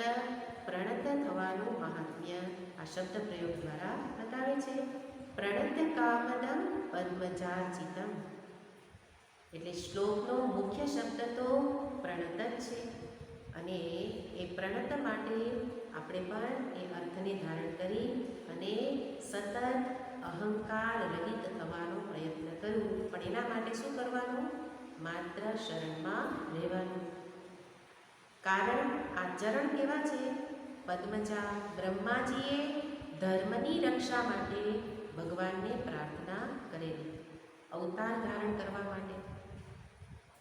પ્રણત થવાનું મહાત્મ્ય આ શબ્દ પ્રયોગ દ્વારા બતાવે છે. પ્રણત કામદમ પદ્મજાર્ચિતમ, એટલે શ્લોકનો મુખ્ય શબ્દ તો પ્રણત જ છે અને એ પ્રણત માટે આપણે પણ એ અર્થને ધારણ કરી અને સતત અહંકાર રહિત થવાનો પ્રયત્ન કરવો. પણ એના માટે શું કરવાનું? માત્ર શરણમાં રહેવાનું. કારણ આ ચરણ કેવા છે? પદ્મજા. બ્રહ્માજીએ ધર્મની રક્ષા માટે ભગવાનને પ્રાર્થના કરેલી, અવતાર ધારણ કરવા માટે.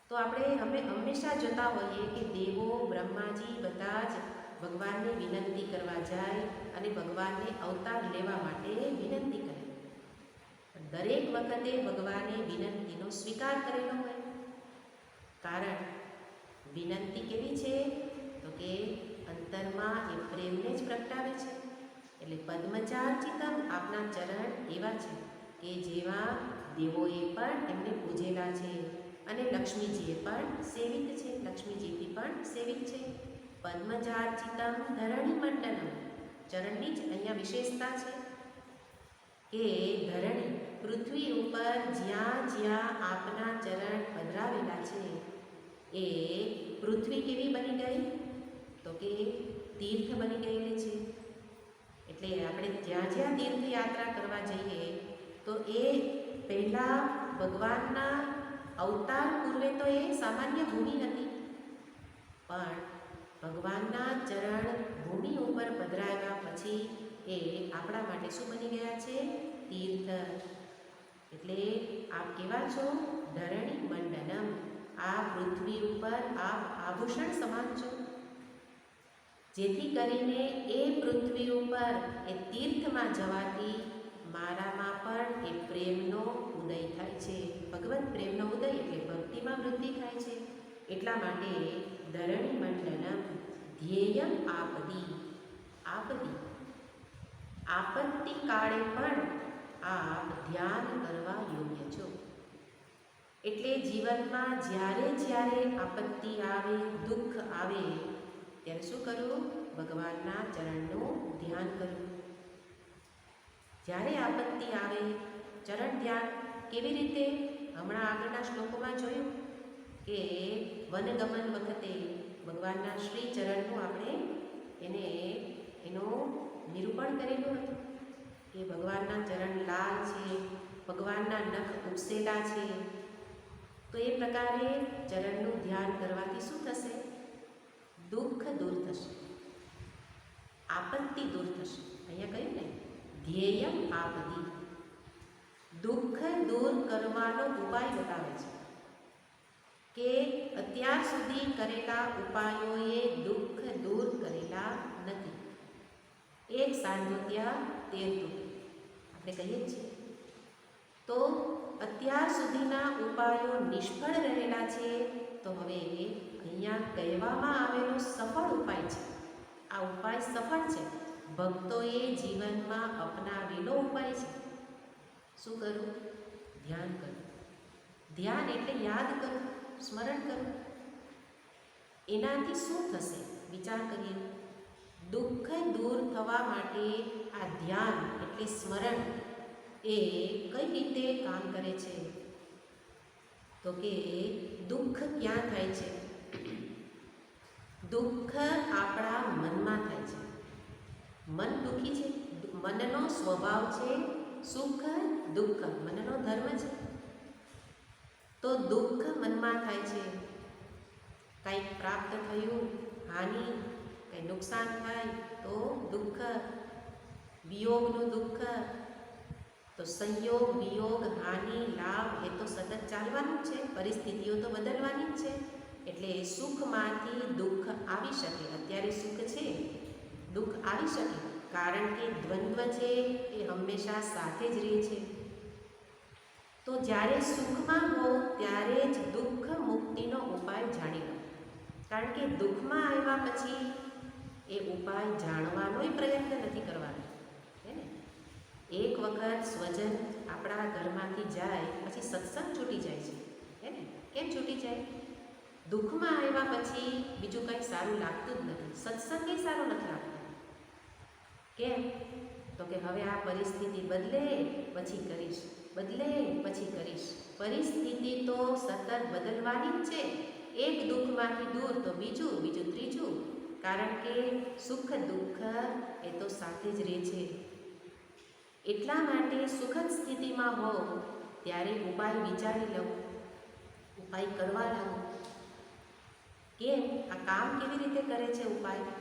તો આપણે હંમેશા જોતા હોઈએ કે દેવો, બ્રહ્માજી બધા જ ભગવાનને વિનંતી કરવા જાય અને ભગવાનને અવતાર લેવા માટે વિનંતી કરે. દરેક વખતે ભગવાને વિનંતીનો સ્વીકાર કરેલો હોય. કારણ વિનંતી કેવી છે? તો કે અંતરમાં એ પ્રેમને જ પ્રગટાવે છે. એટલે પદ્મજાર્ચિતમ, આપના ચરણ એવા છે કે જેવા દેવોએ પણ એમને પૂજેલા છે અને લક્ષ્મીજીએ પણ સેવિત છે, લક્ષ્મીજીથી પણ સેવિત છે. પદ્મજાર્ચિતમ ધરણી મંડનમ, ચરણની જ અહીંયા વિશેષતા છે કે ધરણી, પૃથ્વી ઉપર જ્યાં જ્યાં આપના ચરણ પધરાવેલા છે એ પૃથ્વી કેવી બની ગઈ? તો કે તીર્થ બની ગયેલી છે. એટલે આપણે જ્યાં જ્યાં તીર્થયાત્રા કરવા જઈએ તો એ પહેલાં ભગવાનના અવતાર પૂર્વે તો એ સામાન્ય ભૂમિ હતી, પણ ભગવાનના ચરણ ભૂમિ ઉપર પધરાવ્યા પછી એ આપણા માટે શું બની ગયા છે? તીર્થ. એટલે આપ કેવા છો? ધરણી મંડનમ, આ પૃથ્વી ઉપર આપ આભૂષણ સમાન છો. જેથી કરીને એ પૃથ્વી ઉપર એ તીર્થમાં જવાથી મારામાં પણ એ પ્રેમનો ઉદય થાય છે. ભગવત પ્રેમનો ઉદય એટલે ભક્તિમાં વૃદ્ધિ થાય છે. એટલા માટે ધરણી મંડનમ ધ્યેયમ આપદી, આપદી આપત્તિ કાળે પણ આપ ધ્યાન કરવા યોગ્ય છો. એટલે જીવનમાં જ્યારે જ્યારે આપત્તિ આવે, દુઃખ આવે, ત્યારે શું કરવું? ભગવાનના ચરણનું ધ્યાન કરવું. જ્યારે આપત્તિ આવે, ચરણ ધ્યાન કેવી રીતે? હમણાં આગળના શ્લોકોમાં જોયું કે વનગમન વખતે ભગવાનના શ્રી ચરણનું આપણે એનું નિરૂપણ કરેલું હતું કે ભગવાનના ચરણ લાલ છે, ભગવાનના નખ ઉપસેલા છે. તો એ પ્રકારે ચરણનું ધ્યાન કરવાથી શું થશે? દુઃખ દૂર થશે, આપત્તિ દૂર થશે. અહીંયા કહ્યું ને, ધ્યેયમ આપદી, દુઃખ દૂર કરવાનો ઉપાય બતાવે છે કે અત્યાર સુધી કરેલા ઉપાયોએ દુઃખ દૂર કરેલા નથી. એક સાંધોત્યા તેર તૂટી આપણે કહીએ છીએ. તો અત્યાર સુધીના ઉપાયો નિષ્ફળ રહેલા છે. તો હવે અહીંયા કહેવામાં આવેલો સફળ ઉપાય છે. આ ઉપાય સફળ છે, ભક્તોએ જીવનમાં અપનાવેલો ઉપાય છે. શું કરવું? ધ્યાન કરવું. ધ્યાન એટલે યાદ કરવું, સ્મરણ કરવું. એનાથી શું થશે? વિચાર કરીએ. દુઃખ દૂર થવા માટે આ ધ્યાન એટલે સ્મરણ એ કઈ રીતે કામ કરે છે? તો કે દુઃખ ક્યાં થાય છે? દુઃખ આપણા મનમાં થાય છે. મન દુઃખી છે, મનનો સ્વભાવ છે સુખ દુઃખ, મનનો ધર્મ છે. તો દુઃખ મનમાં થાય છે. કંઈક પ્રાપ્ત થયું, હાનિ, કંઈ નુકસાન થાય તો દુઃખ, વિયોગનું દુઃખ. તો સંયોગ, વિયોગ, હાનિ, લાભ એ તો સતત ચાલવાનું જ છે, પરિસ્થિતિઓ તો બદલવાની જ છે. એટલે સુખમાંથી દુઃખ આવી શકે. અત્યારે સુખ છે, દુઃખ આવી શકે, કારણ કે દ્વંદ્વ છે એ હંમેશા સાથે જ રહે છે. તો જ્યારે સુખમાં હો ત્યારે જ દુઃખ મુક્તિનો ઉપાય જાણી લો. કારણ કે દુઃખમાં આવ્યા પછી એ ઉપાય જાણવાનોય પ્રયત્ન નથી કરવાનો, હે ને? એક વખત સ્વજન આપણા ઘરમાંથી જાય પછી સત્સંગ છૂટી જાય છે, હે ને? કેમ છૂટી જાય? દુઃખમાં આવ્યા પછી બીજું કંઈ સારું લાગતું જ નથી, સત્સંગ એ સારો નથી લાગતો. કેમ? તો કે હવે આ પરિસ્થિતિ બદલે પછી કરીશ, બદલે પછી કરીશ. પરિસ્થિતિ તો સતત બદલવાની જ છે. એક દુઃખમાંથી દૂર તો બીજું, બીજું ત્રીજું. કારણ કે સુખ દુઃખ એ તો સાથે જ રહે છે. એટલા માટે સુખદ સ્થિતિમાં હો ત્યારે ઉપાય વિચારી લો, ઉપાય કરવા લાગો. કેમ? આ કામ કેવી રીતે કરે છે ઉપાય?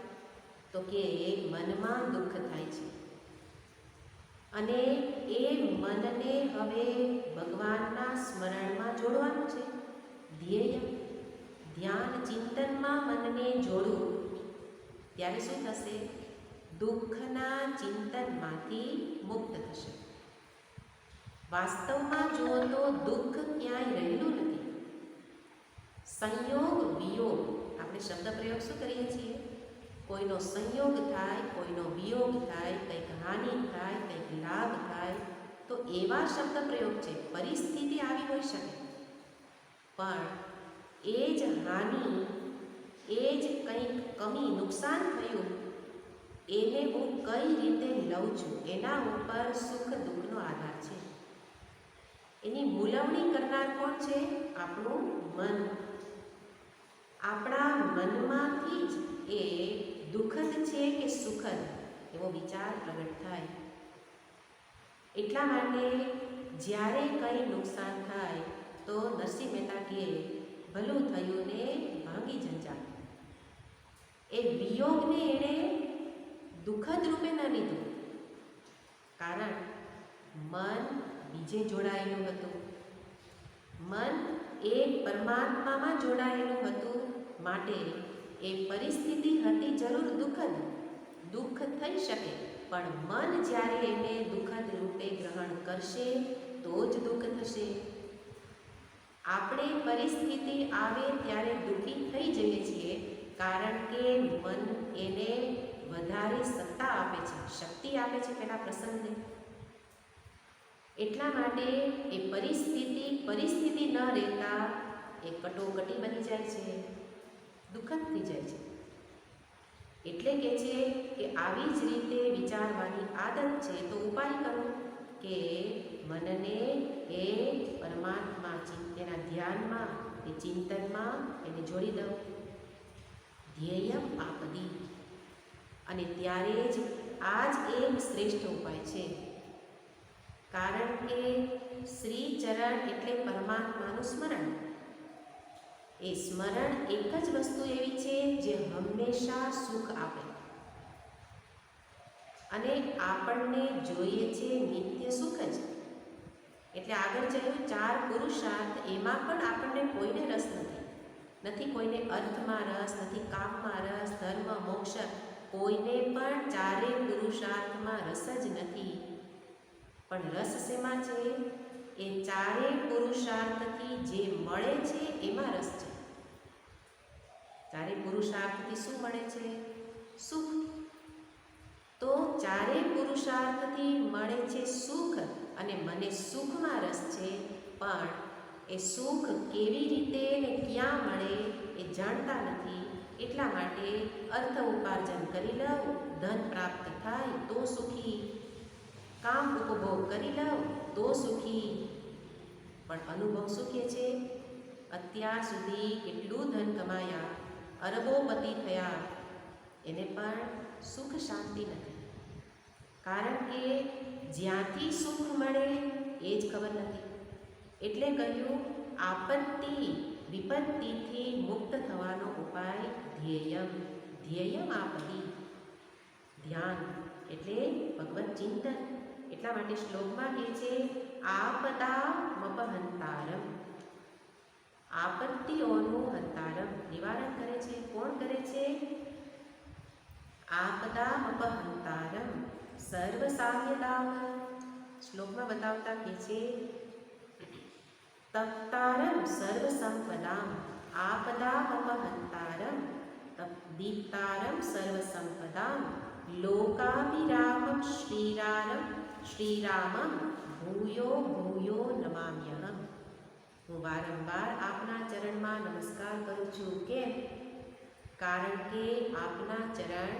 તો કે મનમાં દુઃખ થાય છે અને એ મનને હવે ભગવાનના સ્મરણમાં જોડવાનું છે. ધ્યેય, ધ્યાન, ચિંતનમાં મનને જોડવું. ત્યારે શું થશે? દુઃખના ચિંતનમાંથી મુક્ત થશે. વાસ્તવમાં જુઓ તો દુઃખ ક્યાંય રહેલું નથી. સંયોગ, વિયોગ, આપણે શબ્દ પ્રયોગ શું કરીએ છીએ? કોઈનો સંયોગ થાય, કોઈનો વિયોગ થાય, કંઈક હાનિ થાય, કંઈક લાભ થાય, તો એવા શબ્દ પ્રયોગ છે. પરિસ્થિતિ આવી હોઈ શકે, પણ એ જ હાનિ, એ જ કંઈક કમી, નુકસાન થયું, એને હું કઈ રીતે લઉં છું એના ઉપર સુખ દુઃખનો આધાર છે. એની મૂલવણી કરનાર કોણ છે? આપણું મન. આપણા મનમાંથી જ એ દુઃખદ છે કે સુખદ એવો વિચાર પ્રગટ થાય. એટલા માટે જ્યારે કંઈ નુકસાન થાય તો નરસિંહ મહેતા કહે, ભલું થયું ને ભાંગી જંજાળ. એ વિયોગને એણે દુઃખદ રૂપે ન લીધું, કારણ મન બીજે જોડાયેલું હતું. મન એ પરમાત્મામાં જોડાયેલું હતું. માટે એ પરિસ્થિતિ હતી જરૂર દુઃખદ, દુઃખ થઈ શકે, પણ મન જ્યારે એને દુઃખદ રૂપે ગ્રહણ કરશે તો જ દુઃખ થશે. આપણે પરિસ્થિતિ આવે ત્યારે દુઃખી થઈ જઈએ છીએ, કારણ કે મન એને વધારે સત્તા આપે છે, શક્તિ આપે છે પેલા પ્રસંગને. એટલા માટે એ પરિસ્થિતિ ન રહેતા એ કટોકટી બની જાય છે, દુઃખદ થઈ જાય છે. આવી જ રીતે વિચારવાની આદત છે તો ઉપાય કરો કે મનને એ પરમાત્મા એના ધ્યાનમાં, એ ચિંતનમાં એને જોડી દો. ધ્યેયમ આપદી. અને ત્યારે જ આ જ એક શ્રેષ્ઠ ઉપાય છે. કારણ કે શ્રી ચરણ એટલે પરમાત્માનું સ્મરણ. એ સ્મરણ એક જ વસ્તુ એવી છે જે હંમેશા સુખ આપે અને આપણને જોઈએ છે નિત્ય સુખ જ. એટલે આગળ કહ્યું 4 પુરુષાર્થ, એમાં પણ આપણને કોઈને રસ નથી કોઈને અર્થમાં રસ, નથી કામમાં રસ, ધર્મ, મોક્ષ, કોઈને પણ 4 પુરુષાર્થમાં રસ જ નથી. પણ રસ શેમાં છે? એ 4 પુરુષાર્થથી જે મળે છે એમાં રસ છે. 4 પુરુષાર્થથી શું મળે છે? સુખ. તો 4 પુરુષાર્થથી મળે છે સુખ અને મને સુખમાં રસ છે, પણ એ સુખ કેવી રીતે ને ક્યાં મળે એ જાણતા નથી. એટલા માટે અર્થ ઉપાર્જન કરી લઉં, ધન પ્રાપ્ત થાય તો સુખી, કામ ઉપભોગ કરી લઉં તો સુખી. પણ અનુભવ શું કહે છે? અત્યાર સુધી કેટલું ધન કમાયા, અરબોપતિ થયા, એને પણ સુખ શાંતિ નથી. કારણ કે જ્યાંથી સુખ મળે એ જ ખબર નથી. એટલે કહ્યું આપત્તિ વિપત્તિથી મુક્ત થવાનો ઉપાય ધ્યેયમ. ધ્યેયમ આપદી. ધ્યાન એટલે ભગવત ચિંતન. એટલા માટે શ્લોકમાં કહે છે આપદા મપહંતારમ. આપત્તિઓનું હંતારમ, નિવારણ કરે છે. કોણ કરે છે? આપદા મપહંતારમ સર્વ સામ્યદામ. શ્લોકમાં બતાવતા કહે છે તપ્તારમ સર્વ સંપદામ. આપદા મપહંતારમ દીપ્તારમ સર્વ સંપદામ. લોકાભિરામમ શ્રીરામમ ભૂયો ભૂયો નમામ્યહમ. હું વારંવાર આપના ચરણમાં નમસ્કાર કરું છું. કેમ? કારણ કે આપના ચરણ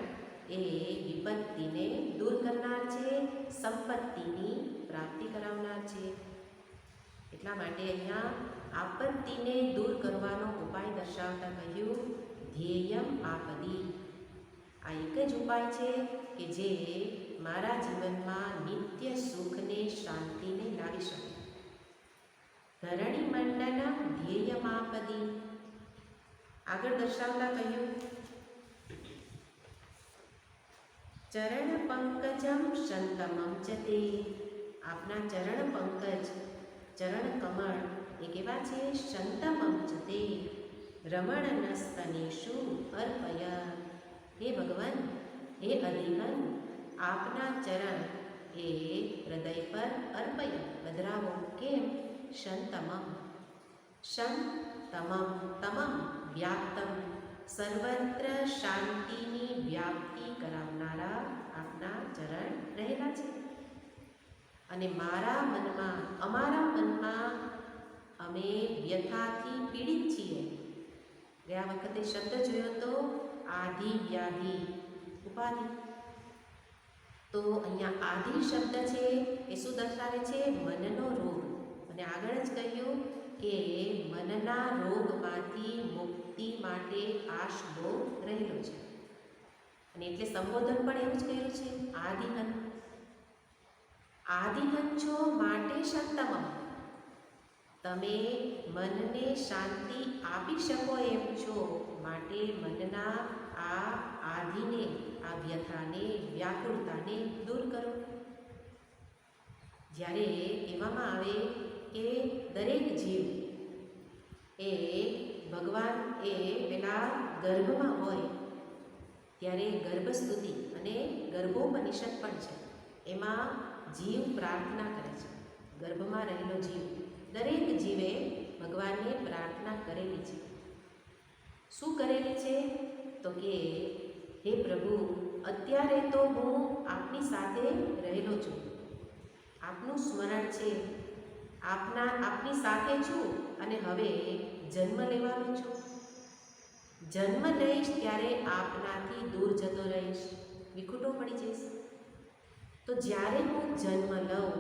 એ વિપત્તિને દૂર કરનાર છે, સંપત્તિની પ્રાપ્તિ કરાવનાર છે. એટલા માટે અહીંયા આપત્તિને દૂર કરવાનો ઉપાય દર્શાવતા કહ્યું ધ્યેયમ આપદી. આ એક જ ઉપાય છે કે જે મારા જીવનમાં નિત્ય સુખને, શાંતિને લાવી શકે. ધરણી મંડનમ ધ્યેયમાપદી. આગળ દર્શાવતા કહ્યું ચરણ પંકજમ શંતમમ ચ તે. આપના ચરણ પંકજ, ચરણ કમળ એ કેવા છે? શંતમમ ચ તે રમણનસ્તનેષુ અર્પય. હે ભગવાન, હે અધિગન, આપના ચરણ એ હૃદય પર અર્પય, પધરાવો. કેમ? શંતમમ. શંતમમ તમમ વ્યાપ્તમ. સર્વત્ર શાંતિની વ્યાપ્તિ કરાવનારા આપના ચરણ રહેલા છે. અને મારા મનમાં, અમારા મનમાં અમે વ્યથાથી પીડિત છીએ. ગયા વખતે શબ્દ જોયો તો આધિ વ્યાધિ ઉપાધિ. તો અહીંયા આધિ શબ્દ છે એ શું દર્શાવે છે? મનનો રોગ. અને આગળ જ કહ્યું કે મનના રોગમાંથી મુક્તિ માટે આ શ્લોક રહેલો છે. અને એટલે સંબોધન પણ એવું જ કહ્યું છે આદિહન. આદિહન છો માટે શંતમમ. તમે મનને શાંતિ આપી શકો એમ છો, માટે મનના આ આધિને, આ વ્યથાને, વ્યાકુળતાને દૂર કરો. જ્યારે કહેવામાં આવે કે દરેક જીવ એ ભગવાન એ પેલા ગર્ભમાં હોય ત્યારે ગર્ભસ્તુતિ અને ગર્ભોપનિષદ પણ છે. એમાં જીવ પ્રાર્થના કરે છે. ગર્ભમાં રહેલો જીવ, દરેક જીવે ભગવાનને પ્રાર્થના કરેલી છે. શું કરેલી છે? તો કે હે પ્રભુ, અત્યારે તો હું આપની સાથે રહેલો છું, આપનું સ્મરણ છે, આપની સાથે છું અને હવે જન્મ લેવાનો છું. જન્મ લઈશ ત્યારે આપનાથી દૂર જતો રહીશ. વિખૂટો પડી જઈશ. તો જ્યારે હું જન્મ લઉં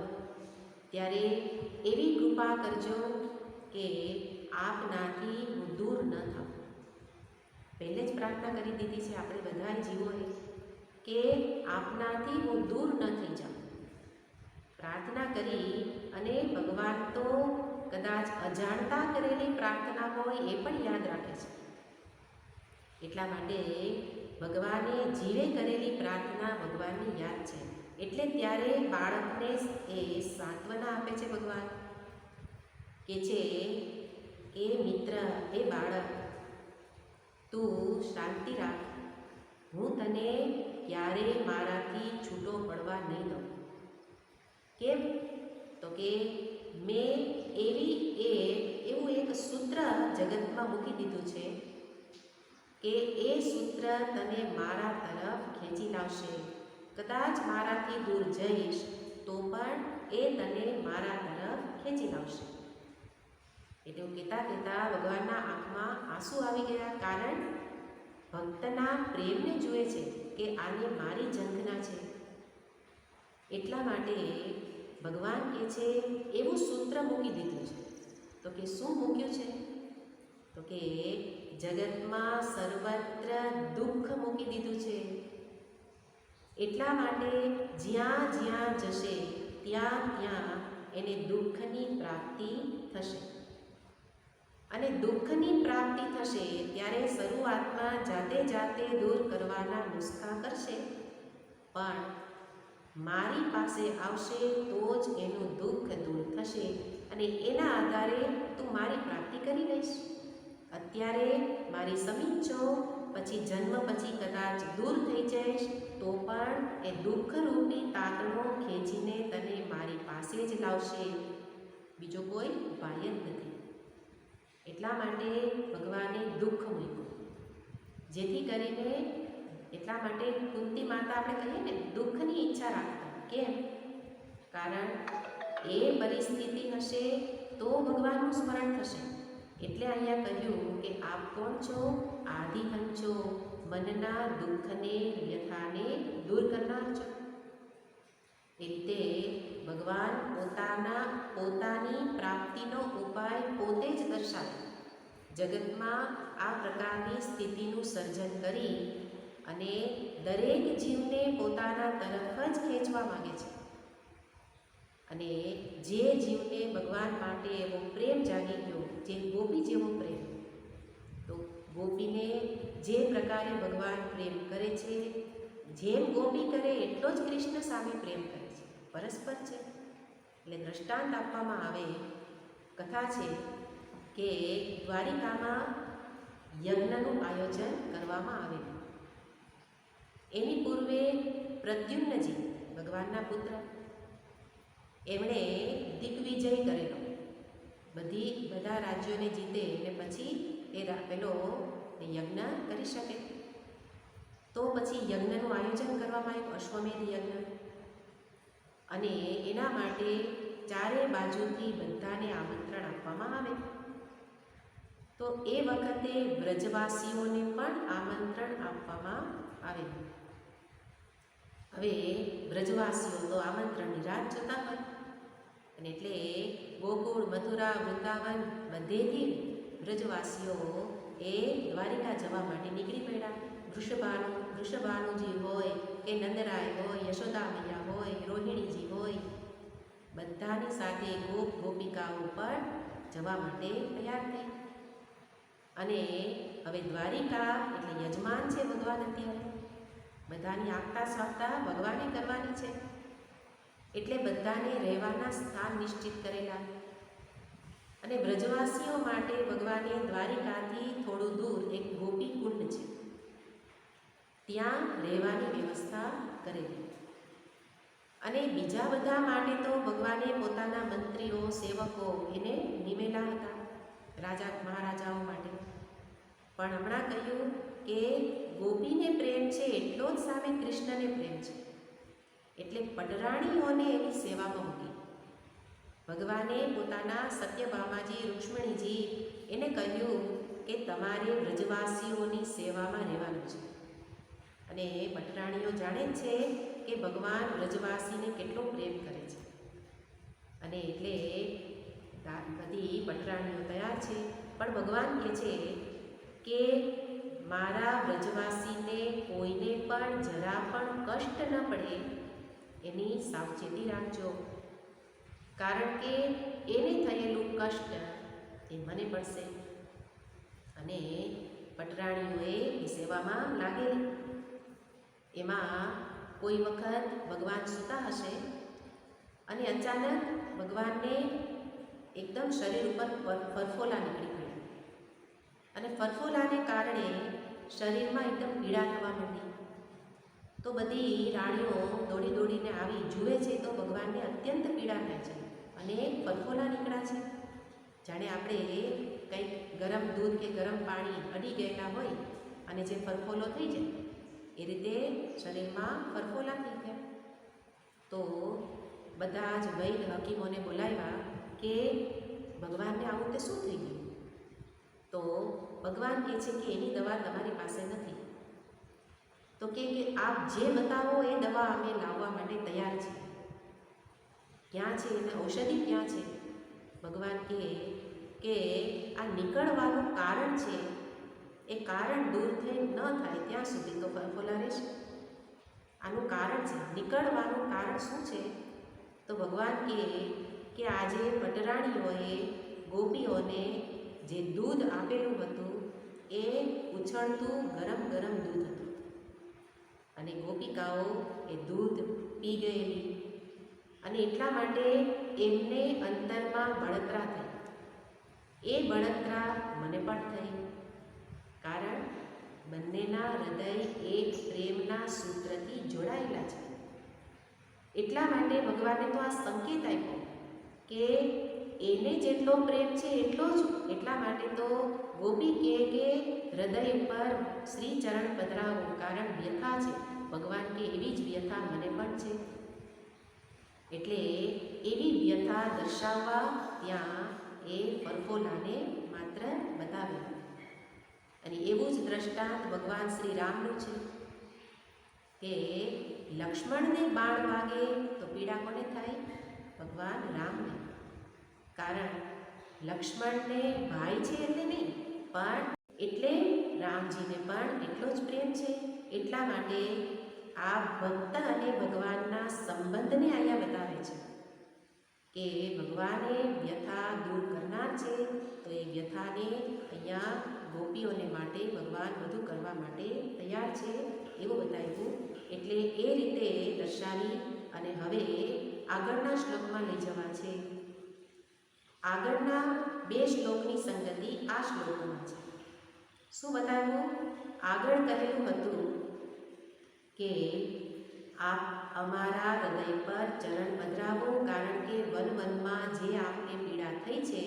ત્યારે એવી કૃપા કરજો કે આપનાથી હું દૂર ન થાઉં. પહેલે જ પ્રાર્થના કરી દીધી છે આપણે બધા જીવોએ કે આપનાથી હું દૂર ન થઈ જાઉં. પ્રાર્થના કરી અને ભગવાન તો કદાચ અજાણતા કરેલી પ્રાર્થના હોય એ પણ યાદ રાખે છે. એટલા માટે ભગવાને જીવે કરેલી પ્રાર્થના ભગવાનની યાદ છે. એટલે ત્યારે બાળકને એ સાંત્વના આપે છે ભગવાન કે છે એ મિત્ર, એ બાળક, તું શાંતિ રાખ, હું તને ક્યારે મારાથી છૂટો પડવા નહીં દઉં. કેમ? તો કે મેં એવું એક સૂત્ર જગતમાં મૂકી દીધું છે કે એ સૂત્ર તને મારા તરફ ખેંચી લાવશે. કદાચ મારાથી દૂર જઈશ તો પણ એ તને મારા તરફ ખેંચી લાવશે. એટલે એવું કહેતા ભગવાનના આંખમાં આંસુ આવી ગયા. કારણ ભક્તના પ્રેમને જુએ છે કે આને મારી ઝંખના છે. એટલા માટે ભગવાન કહે છે એવું સૂત્ર મૂકી દીધું છે. તો કે શું મૂક્યું છે? તો કે જગતમાં સર્વત્ર દુઃખ મૂકી દીધું છે. એટલા માટે જ્યાં જ્યાં જશે ત્યાં ત્યાં એને દુઃખની પ્રાપ્તિ થશે. અને દુઃખની પ્રાપ્તિ થશે ત્યારે શરૂઆતમાં જાતે દૂર કરવાના નુસ્ખા કરશે, પણ મારી પાસે આવશે તો જ એનું દુઃખ દૂર થશે અને એના આધારે તું મારી પ્રાપ્તિ કરી લઈશ. અત્યારે મારી સમીપ છો, પછી જન્મ પછી કદાચ દૂર થઈ જઈશ તો પણ એ દુઃખરૂપી તાતણો ખેંચીને તને મારી પાસે જ લાવશે. બીજો કોઈ ઉપાય જ નથી. એટલા માટે ભગવાને દુઃખ મૂક્યું, જેથી કરીને એટલા માટે કુંતી માતા આપણે કહીએ ને દુઃખની ઈચ્છા રાખતા. કેમ? કારણ એ પરિસ્થિતિ હશે તો ભગવાનનું સ્મરણ થશે. એટલે અહીંયા કહ્યું કે આપ કોણ છો? આદિહંત છો, મનના દુઃખને વ્યથાને દૂર કરનાર છો. એ રીતે ભગવાન પોતાની પ્રાપ્તિનો ઉપાય પોતે જ દર્શાવે. જગતમાં આ પ્રકારની સ્થિતિનું સર્જન કરી અને દરેક જીવને પોતાના તરફ જ ખેંચવા માગે છે. અને જે જીવને ભગવાન માટે એવો પ્રેમ જાગી ગયો, જે ગોપી જેવો પ્રેમ, તો ગોપીને જે પ્રકારે ભગવાન પ્રેમ કરે છે, જેમ ગોપી કરે એટલો જ કૃષ્ણ સામે પ્રેમ કરે છે. પરસ્પર છે. એટલે દ્રષ્ટાંત આપવામાં આવે, કથા છે કે દ્વારિકામાં યજ્ઞનું આયોજન કરવામાં આવેલું. એની પૂર્વે પ્રદ્યુમ્નજી ભગવાનના પુત્ર, એમણે દિગ્વિજય કરેલો. બધા રાજ્યોને જીતે અને પછી એ પેલો યજ્ઞ કરી શકે. તો પછી યજ્ઞનું આયોજન કરવામાં આવ્યું, અશ્વમેધ યજ્ઞ. અને એના માટે ચારે બાજુથી બધાને આમંત્રણ આપવામાં આવે. તો એ વખતે વ્રજવાસીઓને પણ આમંત્રણ આપવામાં આવેલું. હવે વ્રજવાસીઓ તો આમંત્રણની રાહ જોતા હોય, અને એટલે ગોકુળ, મથુરા, વૃંદાવન બધેથી વ્રજવાસીઓ એ દ્વારિકા જવા માટે નીકળી પડ્યા. વૃષભાનુજી હોય કે નંદરાય હોય, યશોદા મૈયા હોય, રોહિણીજી હોય, બધાની સાથે ગોપિકાઓ પણ જવા માટે તૈયાર થઈ. અને હવે દ્વારિકા એટલે યજમાન છે ભગવાન. અત્યારે બધાની આગતા સ્વાગતા ભગવાને કરવાની છે. એટલે બધાને રહેવાના સ્થાન નિશ્ચિત કરેલા. અને બ્રજવાસીઓ માટે ભગવાને દ્વારિકાથી થોડું દૂર એક ગોપી કુંડ છે, ત્યાં રહેવાની વ્યવસ્થા કરેલી. અને બીજા બધા માટે તો ભગવાને પોતાના મંત્રીઓ, સેવકો એને નિમેલા હતા, રાજા મહારાજાઓ માટે. પણ હમણાં કહ્યું કે ગોપીને પ્રેમ છે એટલો જ સામે કૃષ્ણને પ્રેમ છે. એટલે પટરાણીઓને એની સેવામાં મૂકી. ભગવાને પોતાના સત્યભામાજી, રૂક્ષ્મણીજી એને કહ્યું કે તમારે વ્રજવાસીઓની સેવામાં રહેવાનું છે. અને પટરાણીઓ જાણે જ છે કે ભગવાન વ્રજવાસીને કેટલો પ્રેમ કરે છે, અને એટલે બધી પટરાણીઓ તૈયાર છે. પણ ભગવાન કહે છે કે મારા વ્રજવાસીને કોઈને પણ જરા પણ કષ્ટ ન પડે એની સાવચેતી રાખજો, કારણ કે એને થયેલું કષ્ટ એ મને પડશે. અને પટરાણીઓએ એ સેવામાં લાગેલી. એમાં કોઈ વખત ભગવાન સૂતા હશે અને અચાનક ભગવાનને એકદમ શરીર ઉપર ફરફોલા નીકળી પડ્યા, અને ફરફોલાને કારણે શરીરમાં એકદમ પીડા થવા માંડી. તો બધી રાણીઓ દોડી દોડીને આવી જુએ છે તો ભગવાનને અત્યંત પીડા થાય છે અને ફરફોલા નીકળ્યા છે. જાણે આપણે કંઈક ગરમ દૂધ કે ગરમ પાણી અડી ગયેલા હોય અને જે ફરફોલો થઈ જાય એ રીતે શરીરમાં ફરફોલા થઈ ગયા. તો બધા જ વૈદ હકીમોને બોલાવ્યા કે ભગવાનને આવું તે શું થઈ ગયું? તો ભગવાન કહે છે કે એની દવા તમારી પાસે નથી. તો કે આપ જે બતાવો એ દવા અમે લાવવા માટે તૈયાર છીએ. ક્યાં છે એને ઔષધિ ક્યાં છે? ભગવાન કહે કે આ નીકળવાનું કારણ છે, એ કારણ દૂર થઈ ન થાય ત્યાં સુધી તો ફરફોલા રહેશે. આનું કારણ છે, નીકળવાનું કારણ શું છે? તો ભગવાન કહે કે આજે પટરાણીઓએ ગોપીઓને જે દૂધ આપેલું હતું એ ઉછળતું ગરમ ગરમ દૂધ હતું, અને ગોપિકાઓ એ દૂધ પી ગયેલી, અને એટલા માટે એમને અંતરમાં બળતરા થઈ. એ બળતરા મને પણ થઈ, કારણ બંનેના હૃદય એક પ્રેમના સૂત્રથી જોડાયેલા છે. એટલા માટે ભગવાને તો આ સંકેત આપ્યો કે એને જેટલો પ્રેમ છે એટલો જ. એટલા માટે તો ગોપી કે હૃદય ઉપર શ્રી ચરણ પધરાવો, કારણ વ્યથા છે. ભગવાન કે એવી જ વ્યથા મને પણ છે. એટલે એવી વ્યથા દર્શાવવા ત્યાં એ ફરફોલાને માત્ર બતાવ્યો. અને એવું જ દ્રષ્ટાંત ભગવાન શ્રી રામનું છે કે લક્ષ્મણને બાણ વાગે તો પીડા કોને થાય? ભગવાન રામને. કારણ લક્ષ્મણને ભાઈ છે એટલે નહીં, પણ એટલે રામજીને પણ એટલો જ પ્રેમ છે. એટલા માટે આ ભક્ત અને ભગવાનના સંબંધને અહીંયા બતાવે છે કે ભગવાને વ્યથા દૂર કરનાર છે, તો એ વ્યથાને અહીંયા ગોપીઓને માટે ભગવાન બધું કરવા માટે તૈયાર છે એવું બતાવ્યું. એટલે એ રીતે દર્શાવી અને હવે આગળના શ્લોકમાં લઈ જવા છે. આગળના 2 શ્લોકની સંગતિ આ શ્લોકમાં છે. શું બતાવ્યું? આગળ કહેલું હતું કે આપ અમારા હૃદય પર ચરણ પધરાવો, કારણ કે વનમાં જે આપને પીડા થઈ છે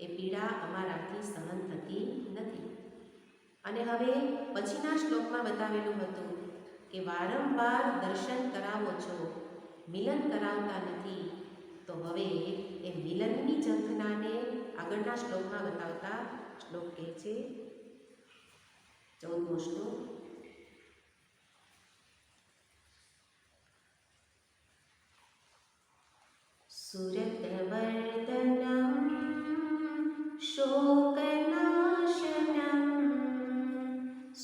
એ પીડા અમારાથી સહન થતી નથી. અને હવે પછીના શ્લોકમાં બતાવેલું હતું કે વારંવાર દર્શન કરાવો છો, મિલન કરાવતા નથી. તો હવે એ મિલનની ઝંખનાને આગળના શ્લોકમાં બતાવતા શ્લોક કહે છે, 14મો શ્લોક. સુરતવર્ધનમ શોકનાશનમ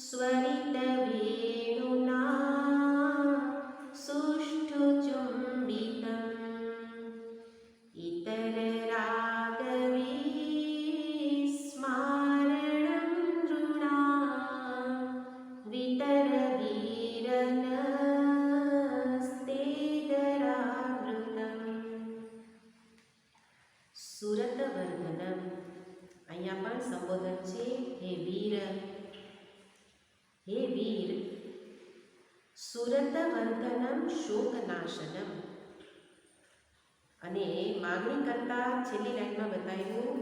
સ્વરિતવેણુના સુષ્ઠુચુંબિતમ ઇતરરાગવિસ્મારણં નૃણા વિતરવીરનસ્તેદરાવૃતમ. સુરતવર્ધનમ અહીંયા પણ સંબોધન છે, હે વીર, હે વીર. સુરતવર્ધનમ શોકનાશનમ. અને માગણી કરતા છેલ્લી લાઈનમાં બતાવ્યું,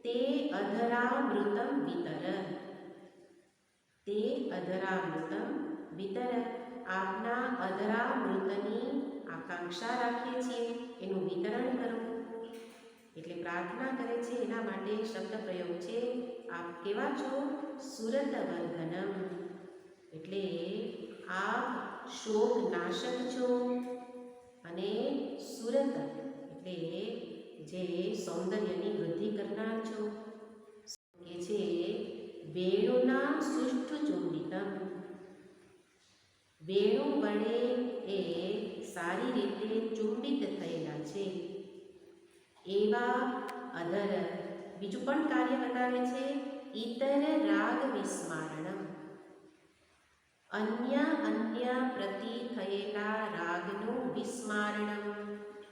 તે અધરામૃતમ વિતર. તે અધરામૃતમ વિતર. આપના અધરામૃતની આકાંક્ષા રાખીએ છીએ, એનું વિતરણ કરો. એટલે પ્રાર્થના કરે છે, એના માટે શબ્દ પ્રયોગ છે. આપ કેવા છો? સુરતવર્ધનમ. એટલે આપ શોક નાશક છો અને સુરત એટલે જે સૌંદર્યની વૃદ્ધિ કરનાર છો. કે છે વેણુના સુષ્ઠ ચુંબિતમ, વેણુ વડે એ સારી રીતે ચુંબિત થયેલા છે એવા અધર. બીજું પણ કાર્ય બતાવે છે ઇતર રાગ વિસ્મારણમ, અન્ય પ્રતિ થયેલા રાગનું વિસ્મારણમ,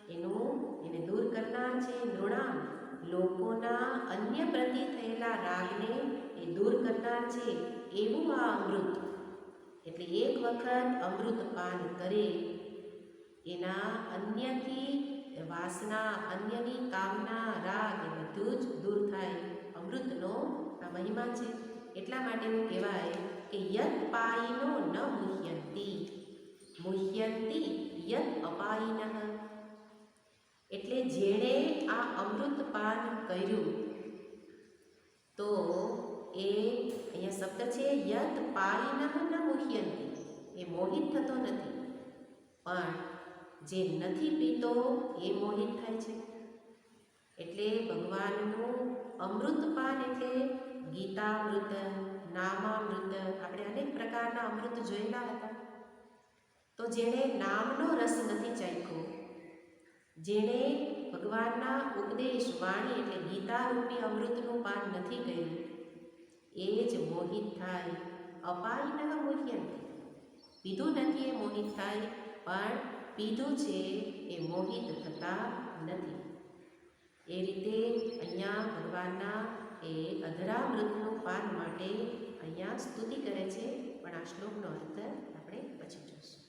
એને દૂર કરનાર છે. નૃણામ, લોકોના અન્ય પ્રતિ થયેલા રાગને એ દૂર કરનાર છે એવું આ અમૃત. એટલે એક વખત અમૃત પાન કરે એના અન્યથી વાસના, અન્યની કામના, રાગ એ બધું જ દૂર થાય. અમૃતનો આ મહિમા છે. એટલા માટે એવું કહેવાય કે યત પાયિનો ન મુહ્યંતી, મુહ્યંતી યત અપાયિનઃ. એટલે જેણે આ અમૃત પાન કર્યું તો એ અહીંયા શબ્દ છે યત પાયિનઃ ન મુહ્યંતી, એ મોહિત થતો નથી, પણ જે નથી પીતો એ મોહિત થાય છે. એટલે ભગવાનનું અમૃતપાન એટલે ગીતામૃત, નામામૃત, આપણે અનેક પ્રકારના અમૃત જોયેલા હતા. તો જેણે નામનો રસ નથી ચાખ્યો, જેણે ભગવાનના ઉપદેશ વાણી એટલે ગીતારૂપી અમૃતનું પાન નથી કર્યું, એ જ મોહિત થાય. અપાયિનઃ મુહ્યંતિ, પીધું નથી એ મોહિત થાય, પણ પીધું છે એ મોહિત થતા નથી. એ રીતે અહીંયા ભગવાનના એ અધરામૃતનું પાન માટે અહીંયા સ્તુતિ કરે છે. પણ આ શ્લોકનો અર્થ આપણે પછી જોઈશું.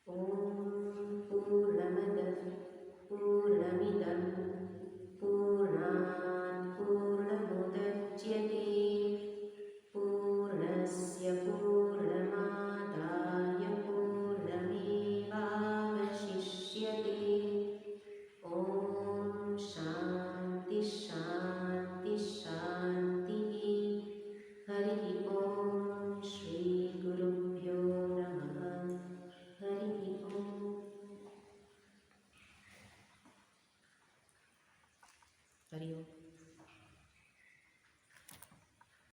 ઓમ પૂર્ણમદ પૂર્ણ